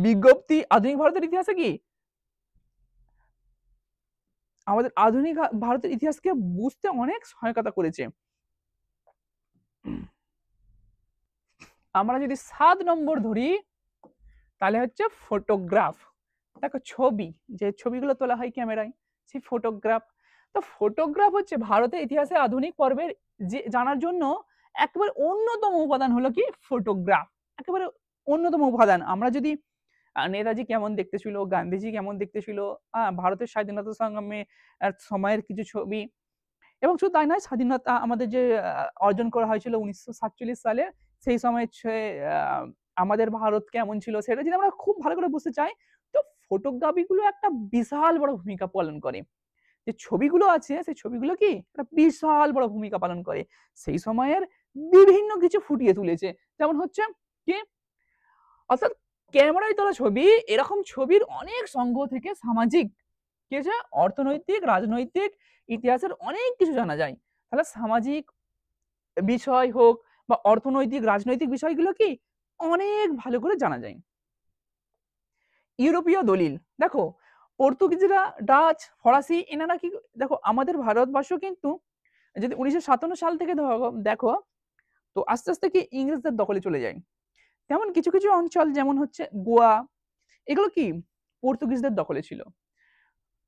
বিজ্ঞপ্তি। আধুনিক ভারতের ইতিহাসে কি আমাদের আধুনিক ভারতের ইতিহাসকে বুঝতে অনেক সহায়তা করেছে। আমরা যদি 7 নম্বর ধরি, তাহলে হচ্ছে ফটোগ্রাফ। দেখো, ছবি, যে ছবিগুলো তোলা হয় ক্যামেরায়, সেই ফটোগ্রাফ। তো ফটোগ্রাফ হচ্ছে ভারতের ইতিহাসে আধুনিক পর্বের যে জানার জন্য একেবারে অন্যতম উপাদান হলো কি ফটোগ্রাফ। একেবারে অন্যতম উপাদান। আমরা যদি নেতাজি কেমন দেখতে ছিল, গান্ধীজি কেমন দেখতে ছিল, ভারতের স্বাধীনতা সংগ্রামে সময়ের কিছু ছবি, এবং শুধু তাই নয়, স্বাধীনতা আমাদের যে অর্জন করা হয়েছিল 1947 সালে, সেই সময় আমাদের ভারত কেমন ছিল, সেটা যদি আমরা খুব ভালো করে বুঝতে চাই, তো ফটোগ্রাফি গুলো একটা বিশাল বড় ভূমিকা পালন করে। যে ছবিগুলো আছে, সেই ছবিগুলো কি একটা বিশাল বড় ভূমিকা পালন করে, সেই সময়ের বিভিন্ন কিছু ফুটিয়ে তুলেছে। যেমন হচ্ছে কি, অর্থাৎ ক্যামেরায় তোলা ছবি, এরকম ছবির অনেক সংগ্রহ থেকে সামাজিক, কি আছে, অর্থনৈতিক, রাজনৈতিক, ইতিহাসের অনেক কিছু জানা যায়। তাহলে সামাজিক বিষয় হোক বা অর্থনৈতিক, রাজনৈতিক বিষয়গুলো কি অনেক ভালো করে জানা যায়। ইউরোপীয় দলিল। দেখো, পর্তুগিজরা, ডাচ, ফরাসি, এনারা কি, দেখো আমাদের ভারতবর্ষ কিন্তু যদি 1957 সাল থেকে দেখো, তো আস্তে আস্তে কি ইংরেজদের দখলে চলে যায়। তেমন কিছু কিছু অঞ্চল, যেমন হচ্ছে গোয়া, এগুলো কি পর্তুগিজদের দখলে ছিল।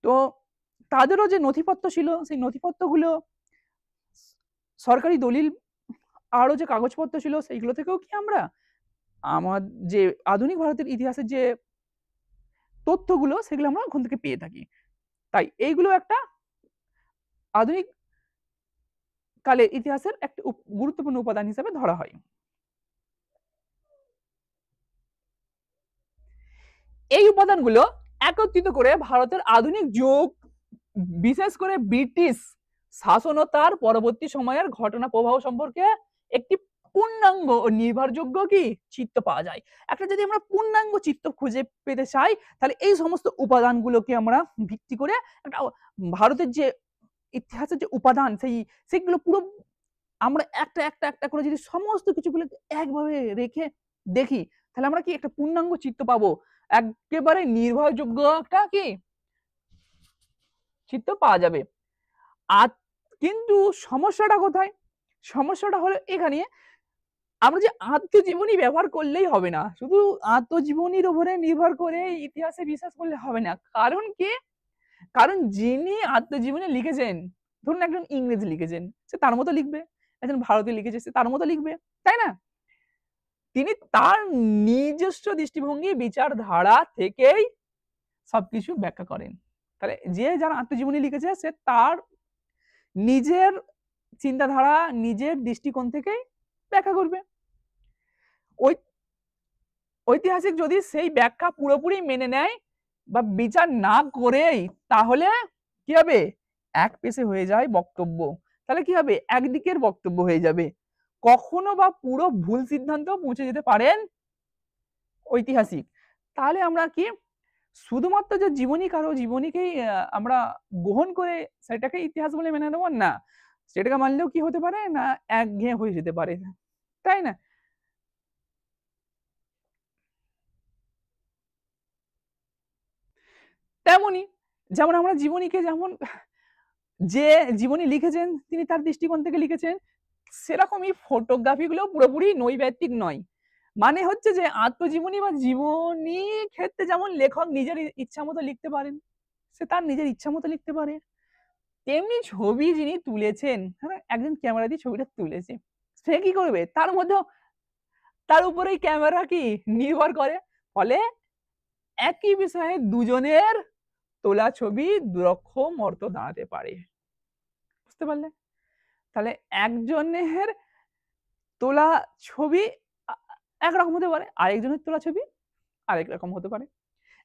তো তাদেরও যে নথিপত্র ছিল, সেই নথিপত্রগুলো, সরকারি দলিল, আরো যে কাগজপত্র ছিল, সেইগুলো থেকেও কি আমরা আমার যে আধুনিক ভারতের ইতিহাসের যে তথ্যগুলো, সেগুলো আমরা ওখান থেকে পেয়ে থাকি। তাই এইগুলো একটা আধুনিক কালের ইতিহাসের একটা গুরুত্বপূর্ণ উপাদান হিসেবে ধরা হয়। এই উপাদানগুলো একত্রিত করে ভারতের আধুনিক যুগ, বিশেষ করে ব্রিটিশ শাসন ও তার পরবর্তী সময়ের ঘটনা প্রবাহ সম্পর্কে একটি পূর্ণাঙ্গ ও নির্ভরযোগ্য কি চিত্র পাওয়া যায়। একটা যদি আমরা পূর্ণাঙ্গ চিত্র খুঁজে পেতে চাই, তাহলে এই সমস্ত উপাদানগুলোকে আমরা ভিত্তি করে একটা ভারতের যে ইতিহাসের যে উপাদান সেইগুলো পুরো আমরা একটা একটা একটা করে যদি সমস্ত কিছুগুলো একভাবে রেখে দেখি, তাহলে আমরা কি একটা পূর্ণাঙ্গ চিত্র পাবো, একেবারে নির্ভরযোগ্য একটা কি চিত্র পাওয়া যাবে। আর কিন্তু সমস্যাটা কোথায়? সমস্যাটা হলো এখানে, আমরা যে আত্মজীবনী ব্যবহার করলেই হবে না, শুধু আত্মজীবনীর উপরে নির্ভর করে ইতিহাসে বিশ্বাস করলে হবে না। কারণ কি? কারণ যিনি আত্মজীবনী লিখেছেন, ধরুন একজন ইংরেজ লিখেছেন, সে তার মতো লিখবে। একজন ভারতীয় লিখেছে, সে তার মতো লিখবে, তাই না? তিনি তার নিজস্ব দৃষ্টিভঙ্গি বিচারধারা থেকেই সবকিছু ব্যাখ্যা করেন। তাহলে যে যারা আত্মজীবনী লিখেছে, সে তার নিজের চিন্তাধারা, নিজের দৃষ্টিকোণ থেকেই ব্যাখ্যা করবে। ঐতিহাসিক যদি সেই ব্যাখ্যা পুরোপুরি মেনে নেয় বা বিচার না করেই, তাহলে কি হবে? এক পেশে হয়ে যায় বক্তব্য। তাহলে কি হবে? একদিকের বক্তব্য হয়ে যাবে। কখনো বা পুরো ভুল সিদ্ধান্ত পৌঁছে যেতে পারেন ঐতিহাসিক। তাহলে আমরা কি শুধুমাত্র যে জীবনী, কারো জীবনীকেই আমরা গ্রহণ করে সেটাকে ইতিহাস বলে মেনে নেব না, সেটাকে মানলেও কি হতে পারে না, একঘেয়ে হয়ে যেতে পারে, তাই না? তেমনি যেমন আমরা জীবনীকে, যেমন যে জীবনী লিখেছেন তিনি তার দৃষ্টিকোণ থেকে লিখেছেন, সেরকমই ফটোগ্রাফি গুলো পুরোপুরি নৈর্ব্যক্তিক নয়। মানে হচ্ছে যে আত্মজীবনী বা জীবনী ক্ষেত্রে যেমন লেখক নিজের ইচ্ছা মতো লিখতে পারেন, সে তার নিজের ইচ্ছা মতো লিখতে পারে, তেমনি ছবি যিনি তুলেছেন, হ্যাঁ, একজন ক্যামেরা দিয়ে ছবিটা তুলেছে, সে কি করবে? তার মধ্যে তার উপরেই ক্যামেরা কি নির্ভর করে। ফলে একই বিষয়ে দুজনের তোলা ছবি দুরকম অর্থ দাঁড়াতে পারে। বুঝতে পারলে? তাহলে একজনের তোলা ছবি একরকম হতে পারে, আরেকজনের তোলা ছবি আরেক রকম হতে পারে।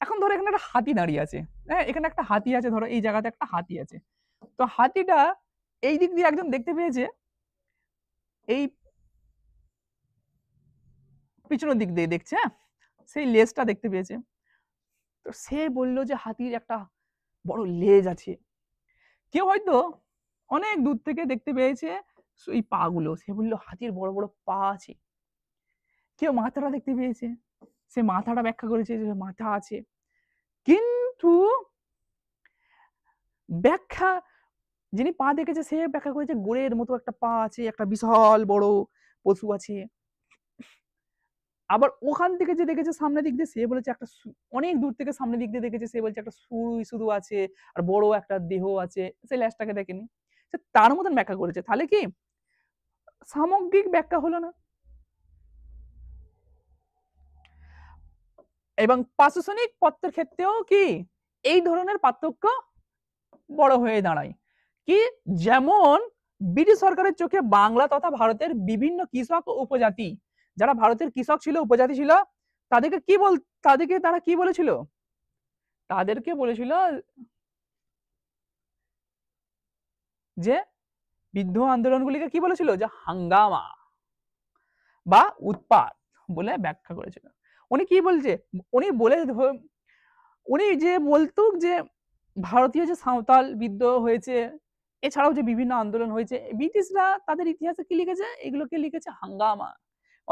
এখন ধরো এখানে একটা হাতি দাঁড়িয়ে আছে, হ্যাঁ, এখানে একটা হাতি আছে, ধরো এই জায়গাতে একটা হাতি আছে। তো হাতিটা এই দিক দিয়ে একজন দেখতে পেয়েছে, এই পিছনের দিক দিয়ে দেখছে, হ্যাঁ, সেই লেজটা দেখতে পেয়েছে। তো সে বললো যে হাতির একটা বড় লেজ আছে। কেউ হয়তো অনেক দূর থেকে দেখতে পেয়েছে এই পা গুলো, সে বললো হাতির বড় বড় পা আছে। কেউ মাথাটা দেখতে পেয়েছে, সে মাথাটা ব্যাখ্যা করেছে যে মাথা আছে। কিন্তু ব্যাখ্যা, যিনি পা দেখেছে সে ব্যাখ্যা করেছে গোড়ের মতো একটা পা আছে, একটা বিশাল বড় পশু আছে। আবার ওখান থেকে যে দেখেছে সামনের দিক দিয়ে, সে বলেছে একটা অনেক দূর থেকে সামনের দিক দিয়ে দেখেছে, সে বলছে একটা শুরুই শুধু আছে আর বড় একটা দেহ আছে, সে ল্যাজটাকে দেখেনি, সে তার মতন ব্যাখ্যা করেছে। তাহলে কি সামগ্রিক ব্যাখ্যা হলো না? এবং প্রশাসনিক পত্রের ক্ষেত্রেও কি এই ধরনের পার্থক্য বড় হয়ে দাঁড়ায়। কি যেমন ব্রিটিশ সরকারের চোখে বাংলা তথা ভারতের বিভিন্ন কৃষক ও উপজাতি, যারা ভারতের কৃষক ছিল, উপজাতি ছিল, তাদেরকে তারা কি বলেছিল? তাদেরকে বলেছিল যে বিদ্রোহ আন্দোলনগুলিকে কি বলেছিল? যে হাঙ্গামা বা উৎপাত বলে ব্যাখ্যা করেছিল। উনি কি বলছে? উনি যে বলতো যে ভারতীয় যে সাঁওতাল বিদ্রোহ হয়েছে, এছাড়াও যে বিভিন্ন আন্দোলন হয়েছে, ব্রিটিশরা তাদের ইতিহাসে কি লিখেছে? এগুলোকে লিখেছে হাঙ্গামা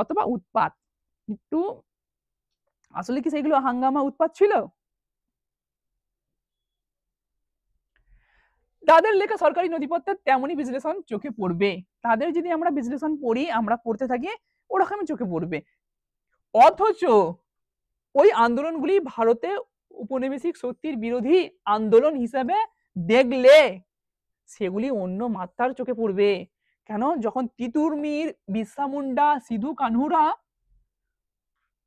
অথবা উৎপাত। কিন্তু আসলে কি সেগুলো হাঙ্গামা উৎপাত ছিল? তাদের লেখা সরকারি নথিপত্রের তেমনই বিশ্লেষণ চোখে পড়বে। তাদের যদি আমরা বিশ্লেষণ পড়ি, আমরা পড়তে থাকি, ওরকমই চোখে পড়বে। অথচ ওই আন্দোলনগুলি ভারতে উপনিবেশিক শক্তির বিরোধী আন্দোলন হিসেবে দেখলে সেগুলি অন্য মাত্রার চোখে পড়বে। কেন? যখন তিতুর মির, বিরসা মুন্ডা, সিধু কানহুরা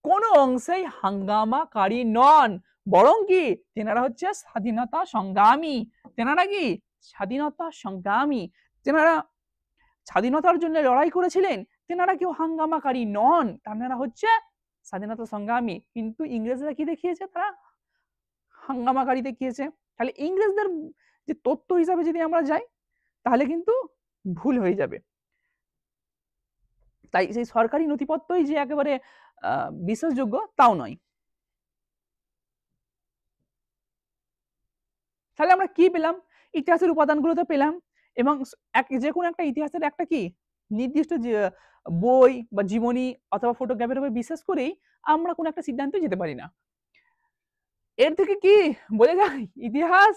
কোন অংশেই হাঙ্গামাকারী নন, বরং কি তেনারা হচ্ছে স্বাধীনতা সংগ্রামী। তেনারা কি স্বাধীনতা সংগ্রামী, তেনারা স্বাধীনতার জন্য লড়াই করেছিলেন। তেনারা কেউ হাঙ্গামাকারী নন, তেনারা হচ্ছে স্বাধীনতা সংগ্রামী, কিন্তু ইংরেজরা কি দেখিয়েছে, তারা হাঙ্গামাকারী দেখিয়েছে। তাহলে ইংরেজদের যে তথ্য হিসাবে যদি আমরা যাই তাহলে কিন্তু ভুল হয়ে যাবে। তাই সেই সরকারি নথিপত্রই যে একেবারে বিশ্বাসযোগ্য তাও নয়। তাহলে আমরা কি পেলাম, ইতিহাসের উপাদানগুলো তো পেলাম, এবং যে কোনো একটা ইতিহাসের একটা কি নির্দিষ্ট যে বই বা জীবনী অথবা ফটোগ্রাফের উপর বিশ্বাস করেই আমরা কোনো একটা সিদ্ধান্তে যেতে পারি না। এর থেকে কি বোঝা যায়, ইতিহাস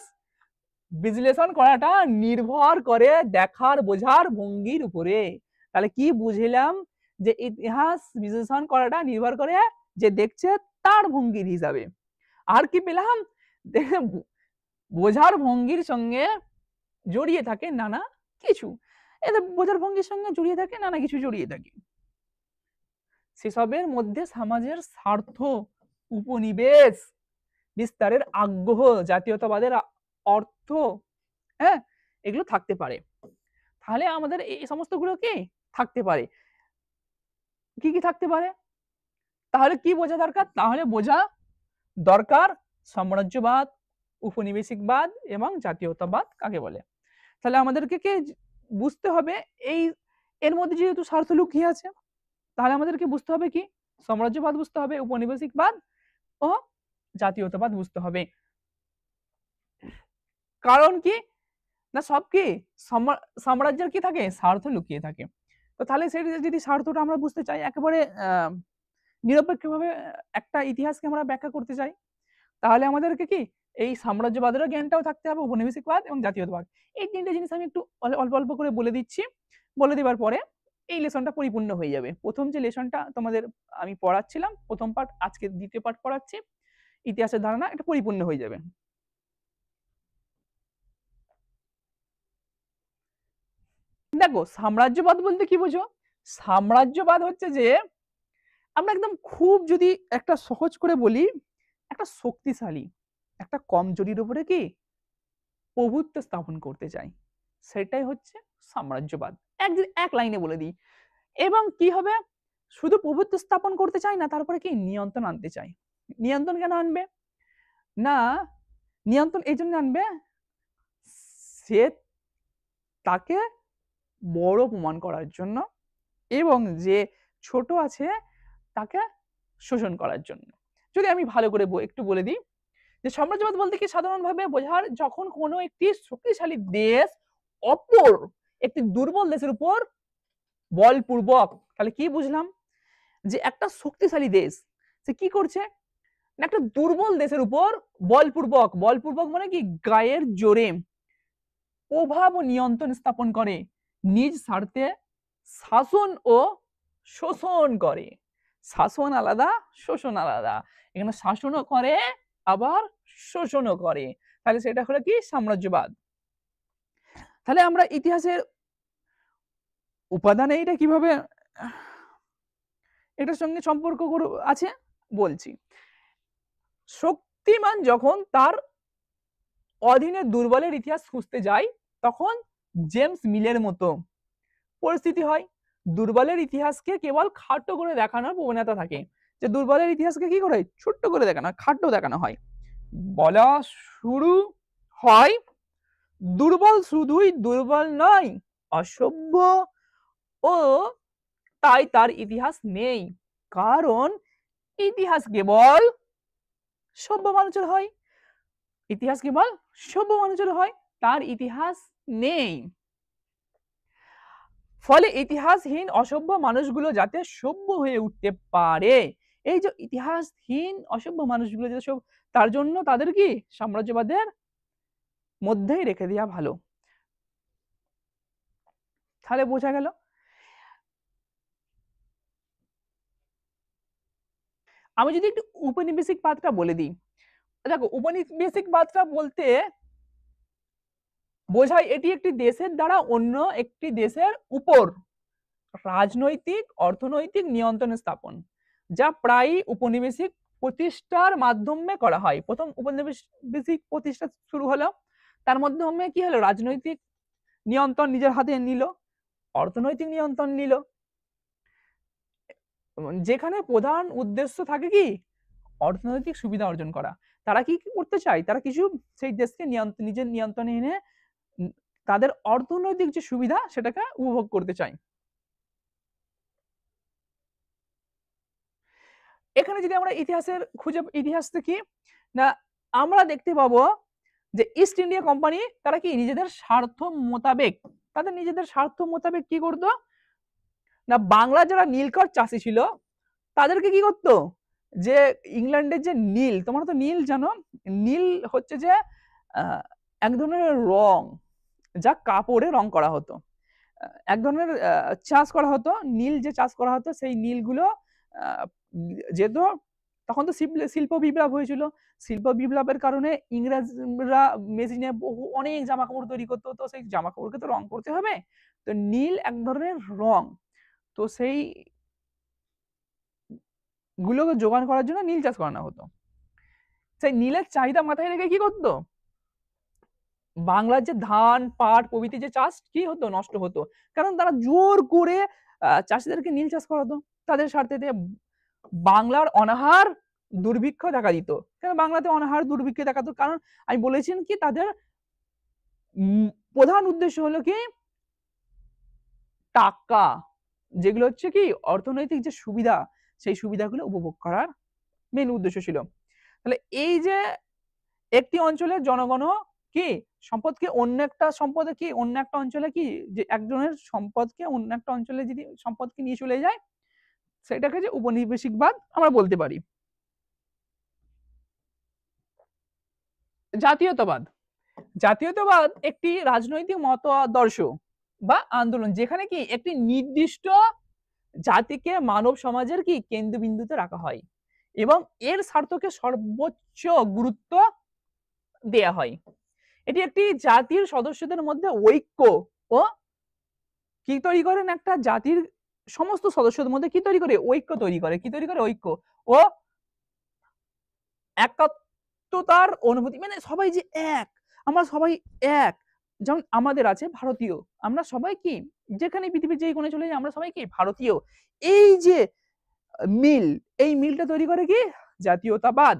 বিশ্লেষণ করাটা নির্ভর করে দেখার বোঝার ভঙ্গির উপরে। তাহলে কি বুঝলাম, যে ইতিহাস বিশ্লেষণ করাটা নির্ভর করে যে দেখছে তার ভঙ্গির হিসাবে। আর কি পেলাম, বোঝার ভঙ্গির সঙ্গে জড়িয়ে থাকে নানা কিছু, এতে বোঝার ভঙ্গির সঙ্গে জড়িয়ে থাকে নানা কিছু জড়িয়ে থাকে, সেসবের মধ্যে সমাজের স্বার্থ, উপনিবেশ বিস্তারের আগ্রহ, জাতীয়তাবাদের অর্থ, হ্যাঁ, এগুলো থাকতে পারে। তাহলে আমাদের এই সমস্ত গুলো কি থাকতে পারে, কি কি থাকতে পারে, তাহলে কি বোঝা দরকার, তাহলে বোঝা দরকার সাম্রাজ্যবাদ, উপনিবেশিকবাদ এবং জাতীয়তাবাদ কাকে বলে। তাহলে আমাদেরকে কে বুঝতে হবে, এই এর মধ্যে যেহেতু স্বার্থ লুকিয়ে আছে, তাহলে আমাদেরকে বুঝতে হবে কি, সাম্রাজ্যবাদ বুঝতে হবে, উপনিবেশিকবাদ ও জাতীয়তাবাদ বুঝতে হবে। কারণ কি না, সব কি সাম্রাজ্যের কি থাকে, স্বার্থ লুকিয়ে থাকে। তো তাহলে সেই যদি স্বার্থটা আমরা বুঝতে চাই, একেবারে নিরপেক্ষভাবে একটা ইতিহাসকে আমরা ব্যাখ্যা করতে চাই, তাহলে আমাদেরকে কি এই সাম্রাজ্যবাদের জ্ঞানটাও থাকতে হবে, উপনিবেশিকবাদ এবং জাতীয়তাবাদ। এই তিনটে জিনিস আমি একটু অল্প অল্প করে বলে দিচ্ছি, বলে দেওয়ার পরে এই লেসনটা পরিপূর্ণ হয়ে যাবে। প্রথম যে লেসনটা তোমাদের আমি পড়াচ্ছিলাম, প্রথম পার্ট, আজকে দ্বিতীয় পার্ট পড়াচ্ছি, ইতিহাসের ধারণা, এটা পরিপূর্ণ হয়ে যাবে। দেখো, সাম্রাজ্যবাদ বলতে কি বুঝো, সাম্রাজ্যবাদ হচ্ছে যে, আমরা একদম খুব যদি একটা সহজ করে বলি, একটা শক্তিশালী একটা কমজোরির উপরে কি প্রভুত্ব স্থাপন করতে চাই, সেটাই হচ্ছে সাম্রাজ্যবাদ। এক লাইনে বলে দিই। এবং কি হবে, শুধু প্রভুত্ব স্থাপন করতে চাই না, তারপরে কি নিয়ন্ত্রণ আনতে চাই। নিয়ন্ত্রণ কেন আনবে না, নিয়ন্ত্রণ এই জন্য আনবে, সে তাকে বড় প্রমাণ করার জন্য, এবং যে ছোট আছে তাকে শোষণ করার জন্য। যদি আমি ভালো করে একটু বলে দিই, যে সাম্রাজ্যবাদ বলতে কি সাধারণভাবে বোঝার, যখন কোনো একটি শক্তিশালী দেশ অপর একটি দুর্বল দেশের উপর বলপূর্বক, তাহলে কি বুঝলাম, যে একটা শক্তিশালী দেশ সে কি করছে, একটা দুর্বল দেশের উপর বলপূর্বক, বলপূর্বক মানে কি গায়ের জোরে প্রভাব ও নিয়ন্ত্রণ স্থাপন করে, নিজ স্বার্থে শাসন ও শোষণ করে। শাসন আলাদা, শোষণ আলাদা, এখানে শাসনও করে আবার শোষণও করে, তাহলে সেটা হলো কি সাম্রাজ্যবাদ। তাহলে আমরা ইতিহাসের উপাদানে এটা কিভাবে এটার সঙ্গে সম্পর্ক আছে বলছি। শক্তিমান যখন তার অধীনে দুর্বলের ইতিহাস খুঁজতে যায়, তখন জেমস মিলের মতো পরিস্থিতি হয়। দুর্বলের ইতিহাসকে কেবল খাটো করে দেখানোর প্রবণতা থাকে, যে দুর্বলের ইতিহাসকে কি করে ছোট্ট করে দেখানো, খাটো দেখানো হয়। বলা শুরু হয়, দুর্বল শুধুই দুর্বল নয়, অসভ্য ও তাই তার ইতিহাস নেই, কারণ ইতিহাস কেবল সভ্য মানুষের হয়, ইতিহাস কেবল সভ্য মানুষের হয়, তার ইতিহাস নেই। ফলে ইতিহাসহীন অসভ্য মানুষগুলো যাতে সভ্য হয়ে উঠতে পারে, এই যে ইতিহাসহীন অসভ্য মানুষগুলো যাতে সব, তার জন্য তাদের কি সাম্রাজ্যবাদের মধ্যেই রেখে দেওয়া ভালো। তাহলে বোঝা গেল। আমি যদি একটু উপনিবেশিকবাদটা বলে দিই, দেখো উপনিবেশিকবাদটা বলতে বোঝায় এটি একটি দেশের দ্বারা অন্য একটি দেশের উপর রাজনৈতিক অর্থনৈতিক নিয়ন্ত্রণ স্থাপন, যা প্রায়ই উপনিবেশিক প্রতিষ্ঠার মাধ্যমে করা হয়। প্রথম উপনিবেশিক প্রতিষ্ঠা শুরু হলো, তার মাধ্যমে কি হলো, রাজনৈতিক নিয়ন্ত্রণ নিজের হাতে নিল, অর্থনৈতিক নিয়ন্ত্রণ নিল, যেখানে প্রধান উদ্দেশ্য থাকে কি অর্থনৈতিক সুবিধা অর্জন করা। তারা কি করতে চায়, তারা কিছু সেই দেশকে নিজের নিয়ন্ত্রণে এনে তাদের অর্থনৈতিক যে সুবিধা সেটাকে উপভোগ করতে চায়। এখানে যদি আমরা ইতিহাস দেখি না, আমরা দেখতে পাবো যে ইস্ট ইন্ডিয়া কোম্পানি তারা কি নিজেদের স্বার্থ মোতাবেক কি করতো না, বাংলার যারা নীলকর চাষি ছিল তাদেরকে কি করতো, যে ইংল্যান্ডের যে নীল, তোমরা তো নীল জানো, নীল হচ্ছে যে এক ধরনের রং যা কাপড়ে রং করা হতো, এক ধরনের চাষ করা হতো, নীল যে চাষ করা হতো সেই নীলগুলো যেহেতু তখন তো শিল্প বিপ্লব হয়েছিল, শিল্প বিপ্লবের কারণে ইংরেজরা মেশিনে অনেক জামা কাপড় তৈরি করতো, তো সেই জামা কাপড়কে তো রং করতে হবে, তো নীল এক ধরনের রং, তো সেই গুলোকে যোগান করার জন্য নীল চাষ করানো হতো। সেই নীলের চাহিদা মাথায় রেখে কি করতো, বাংলার যে ধান পাট প্রভৃতি যে চাষ কি হতো, নষ্ট হতো, কারণ তারা জোর করে চাষিদেরকে নীল চাষ করাতো তাদের স্বার্থে। বাংলার অনাহার দুর্ভিক্ষ দেখা দিত, কেন বাংলাতে অনাহার দুর্ভিক্ষ দেখাতো, কারণ আমি বলেছেন কি তাদের প্রধান উদ্দেশ্য হলো কি টাকা, যেগুলো হচ্ছে কি অর্থনৈতিক যে সুবিধা, সেই সুবিধাগুলো উপভোগ করার মেন উদ্দেশ্য ছিল। তাহলে এই যে একটি অঞ্চলের জনগণ কি সম্পদকে অন্য একটা সম্পদে কি অন্য একটা অঞ্চলে কি যে একজনের সম্পদকে অন্য একটা অঞ্চলে যদি সম্পদকে নিয়ে চলে যায়, সেটাকে যে উপনিবেশিকবাদ আমরা বলতে পারি। জাতীয়তাবাদ একটি রাজনৈতিক মতাদর্শ বা আন্দোলন, যেখানে কি একটি নির্দিষ্ট জাতিকে মানব সমাজের কি কেন্দ্রবিন্দুতে রাখা হয় এবং এর স্বার্থকে সর্বোচ্চ গুরুত্ব দেয়া হয়। এটি একটি জাতির সদস্যদের মধ্যে ঐক্য ও কি তৈরি করেন, একটা জাতির সমস্ত সদস্যদের মধ্যে কি তৈরি করে, ঐক্য তৈরি করে, ঐক্য ও একাত্মতার অনুভূতি, মানে সবাই যে এক, আমরা সবাই এক, যেমন আমাদের আছে ভারতীয়, আমরা সবাই কি যেখানে পৃথিবীর যে কোণে চলে যাই আমরা সবাই কি ভারতীয়, এই যে মিল, এই মিলটা তৈরি করে কি জাতীয়তাবাদ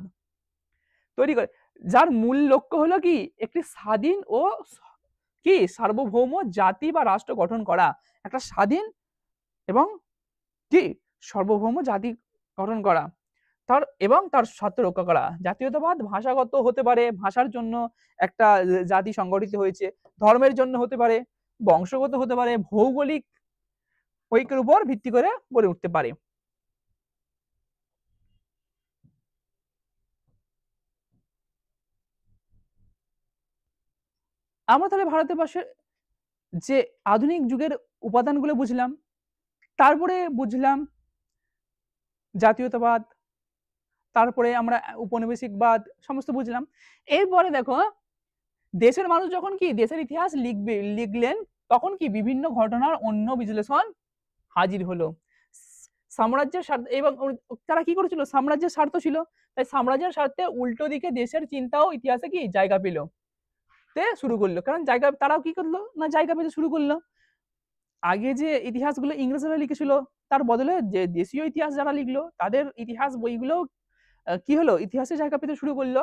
তৈরি করে, যার মূল লক্ষ্য হলো কি একটি স্বাধীন ও কি সার্বভৌম জাতি বা রাষ্ট্র গঠন করা, একটা স্বাধীন এবং কি সার্বভৌম জাতি গঠন করা, তার স্বার্থ রক্ষা করা। জাতীয়তাবাদ ভাষাগত হতে পারে, ভাষার জন্য একটা জাতি সংগঠিত হয়েছে, ধর্মের জন্য হতে পারে, বংশগত হতে পারে, ভৌগোলিক ঐক্যের উপর ভিত্তি করে গড়ে উঠতে পারে। আমরা তাহলে ভারতের পাশে যে আধুনিক যুগের উপাদানগুলো বুঝলাম, তারপরে বুঝলাম জাতীয়তাবাদ, তারপরে আমরা উপনিবেশিকবাদ সমস্ত বুঝলাম। এরপরে দেখো দেশের মানুষ যখন কি দেশের ইতিহাস লিখলেন, তখন কি বিভিন্ন ঘটনার অন্য বিশ্লেষণ হাজির হলো। সাম্রাজ্যের স্বার্থ, এবং তারা কি করেছিল, সাম্রাজ্যের স্বার্থ ছিল, তাই সাম্রাজ্যের স্বার্থে উল্টো দিকে দেশের চিন্তাও ইতিহাসে কি জায়গা পেল, শুরু করলো, কারণ তারাও কি করলো না জায়গা পেতে শুরু করলো। আগে যে ইতিহাসগুলো ইংরেজরা লিখেছিল তার বদলে যে দেশীয় ইতিহাস যারা লিখলো তাদের ইতিহাস বইগুলো কি হলো ইতিহাসে জায়গা পেতে শুরু করলো।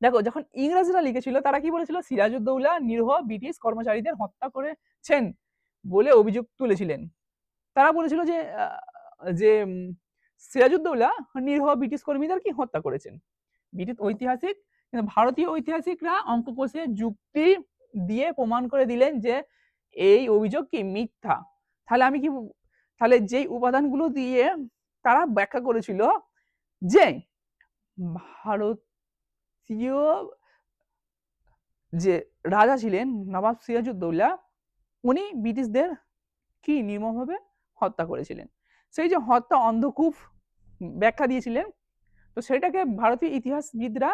দেখো যখন ইংরেজরা লিখেছিল তারা কি বলেছিল, সিরাজউদ্দৌলা নিরীহ ব্রিটিশ কর্মচারীদের হত্যা করেছেন বলে অভিযোগ তুলেছিলেন। তারা বলেছিল যে সিরাজউদ্দৌলা নিরীহ ব্রিটিশ কর্মীদের কি হত্যা করেছেন। ব্রিটিশ ঐতিহাসিক, কিন্তু ভারতীয় ঐতিহাসিকরা অঙ্ক কষে যুক্তি দিয়ে প্রমাণ করে দিলেন যে এই অভিযোগ কি মিথ্যা। তাহলে যেই উপাদানগুলো দিয়ে তারা ব্যাখ্যা করেছিল যে ভারতীয় যে রাজা ছিলেন নবাব সিরাজউদ্দৌলা, উনি ব্রিটিশদের কি নির্মমভাবে হত্যা করেছিলেন, সেই যে হত্যা অন্ধকূপ ব্যাখ্যা দিয়েছিলেন। তো সেটাকে ভারতীয় ইতিহাসবিদরা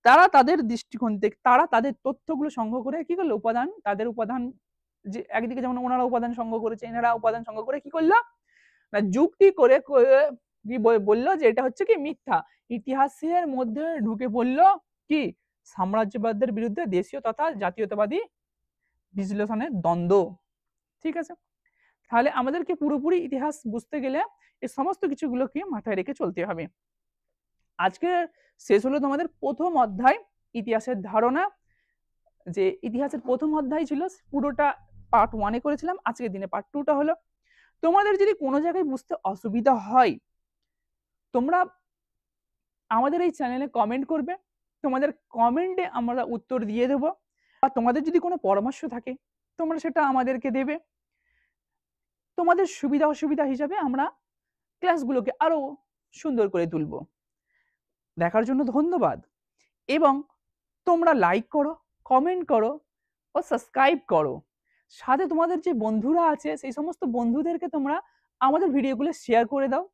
তারা তাদের দৃষ্টিকোণ থেকে তারা তাদের তথ্যগুলো সংগ্রহ করে কি করলো, তাদের উপাদান যে একদিকে যেমন ওনারা উপাদান সংগ্রহ করেছে, এনারা উপাদান সংগ্রহ করে কি করলো না যুক্তি করে বললো যে এটা হচ্ছে কি মিথ্যা। ইতিহাসের মধ্যে ঢুকে পড়লো কি সাম্রাজ্যবাদের বিরুদ্ধে দেশীয় তথা জাতীয়তাবাদী বিশ্লেষণের দ্বন্দ্ব। ঠিক আছে, তাহলে আমাদেরকে পুরোপুরি ইতিহাস বুঝতে গেলে এই সমস্ত কিছুগুলোকে মাথায় রেখে চলতে হবে। আজকে শেষ হলো তোমাদের প্রথম অধ্যায় ইতিহাসের ধারণা। যে ইতিহাসের প্রথম অধ্যায় ছিল পুরোটা পার্ট 1 এ করেছিলাম, আজকের দিনে পার্ট 2টা হলো। তোমাদের যদি কোনো জায়গায় বুঝতে অসুবিধা হয় তোমরা আমাদের এই চ্যানেলে কমেন্ট করবে, তোমাদের কমেন্টে আমরা উত্তর দিয়ে দেব। আর তোমাদের যদি কোনো পরামর্শ থাকে তোমরা সেটা আমাদেরকে দেবে। তোমাদের সুবিধা অসুবিধা হিসাবে আমরা ক্লাসগুলোকে আরো সুন্দর করে তুলব। দেখার জন্য ধন্যবাদ, এবং তোমরা লাইক করো, কমেন্ট করো ও সাবস্ক্রাইব করো। সাথে তোমাদের যে বন্ধুরা আছে সেই সমস্ত বন্ধুদেরকে তোমরা আমাদের ভিডিওগুলো শেয়ার করে দাও।